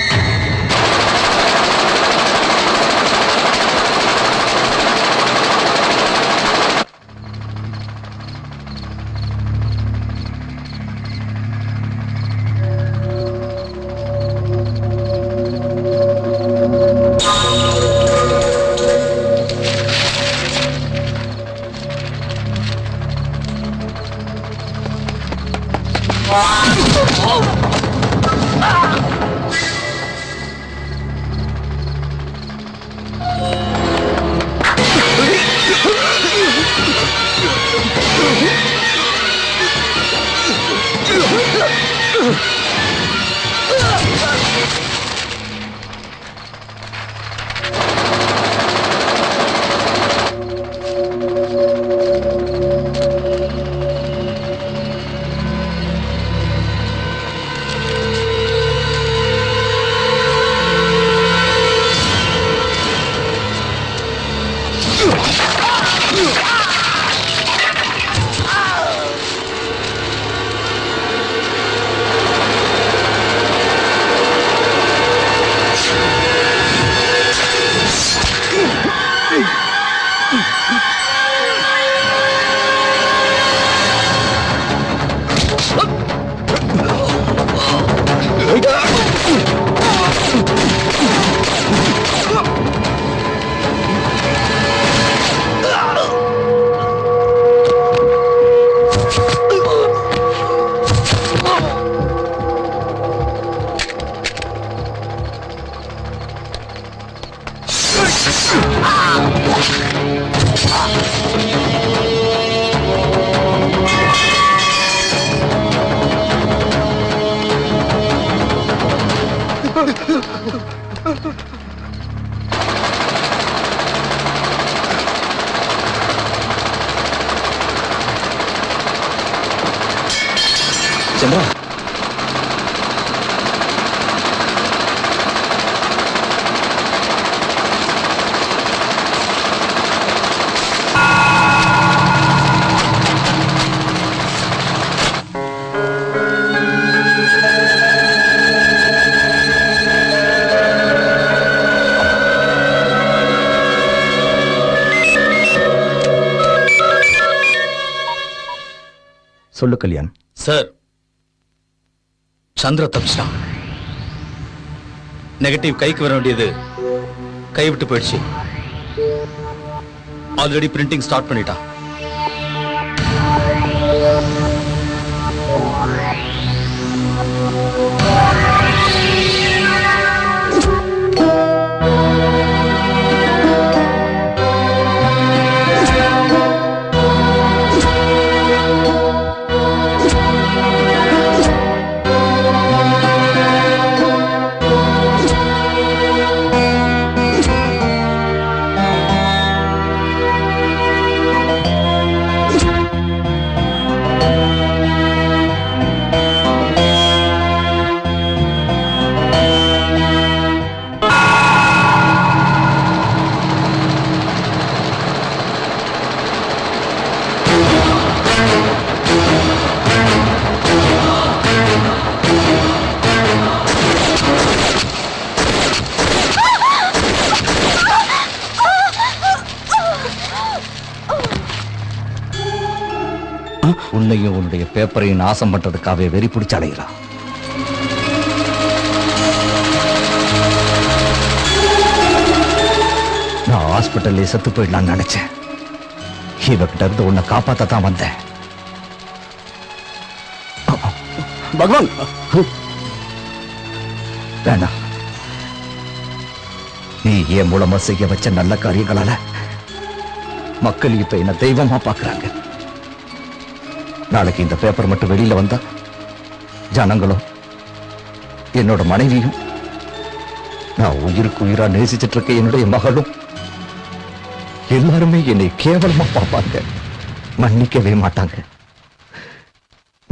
சந்திரா, சொல்லு கல்யாண். சார், சந்திர தப்பிச்சிட்டான். நெகட்டிவ் கைக்கு வர வேண்டியது கைவிட்டு போயிடுச்சு. ஆல்ரெடி பிரிண்டிங் ஸ்டார்ட் பண்ணிட்டான். உன்னையும் உன்னுடைய பேப்பரையும் நாசம் பண்றதுக்காகவே வெறி பிடிச்சு அலைகிறான். நான் ஹாஸ்பிட்டல்ல செத்து போயிடலாம்னு நினைச்சேன். இவகிட்ட இருந்து உன்னை காப்பாத்தான் வந்தேன். பகவான், வேண்டாம். நீ என் மூலமா செய்ய வச்ச நல்ல காரியங்களால மக்கள் இப்ப என்ன தெய்வமா பாக்குறாங்க. நாளைக்கு இந்த பேப்பர் மட்டும் வெளியில வந்தா ஜனங்களும் என்னோட மனைவியும் நான் உயிருக்கு உயிரா நேசிச்சிட்டு இருக்க என்னுடைய மகளும் எல்லாருமே என்னை கேவலமா பார்ப்பாங்க, மன்னிக்கவே மாட்டாங்க.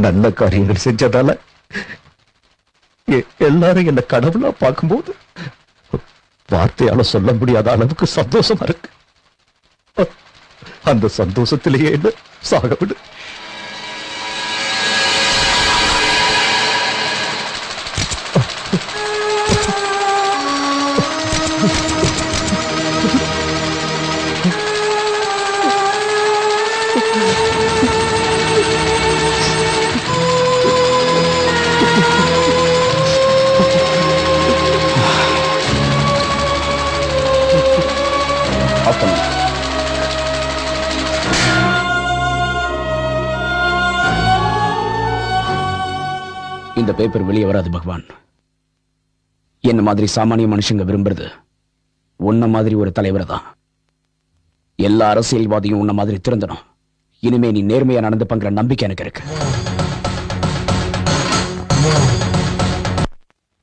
நல்ல காரியங்கள் செஞ்சதால எல்லாரும் என்ன கடவுளா பார்க்கும்போது வார்த்தையால சொல்ல முடியாத அளவுக்கு சந்தோஷமா இருக்கு. அந்த சந்தோஷத்திலேயே என்ன சாக விடு. இந்த பேப்பர் வெளியே வராது பகவான். என்ன மாதிரி சாமானிய மனுஷங்க விரும்புறது உன்ன மாதிரி ஒரு தலைவரை தான். எல்லா அரசியல்வாதியும் உன்ன மாதிரி திருந்தணும். இனிமே நீ நேர்மையா நடந்துப்பங்கிற நம்பிக்கை எனக்கு இருக்கு.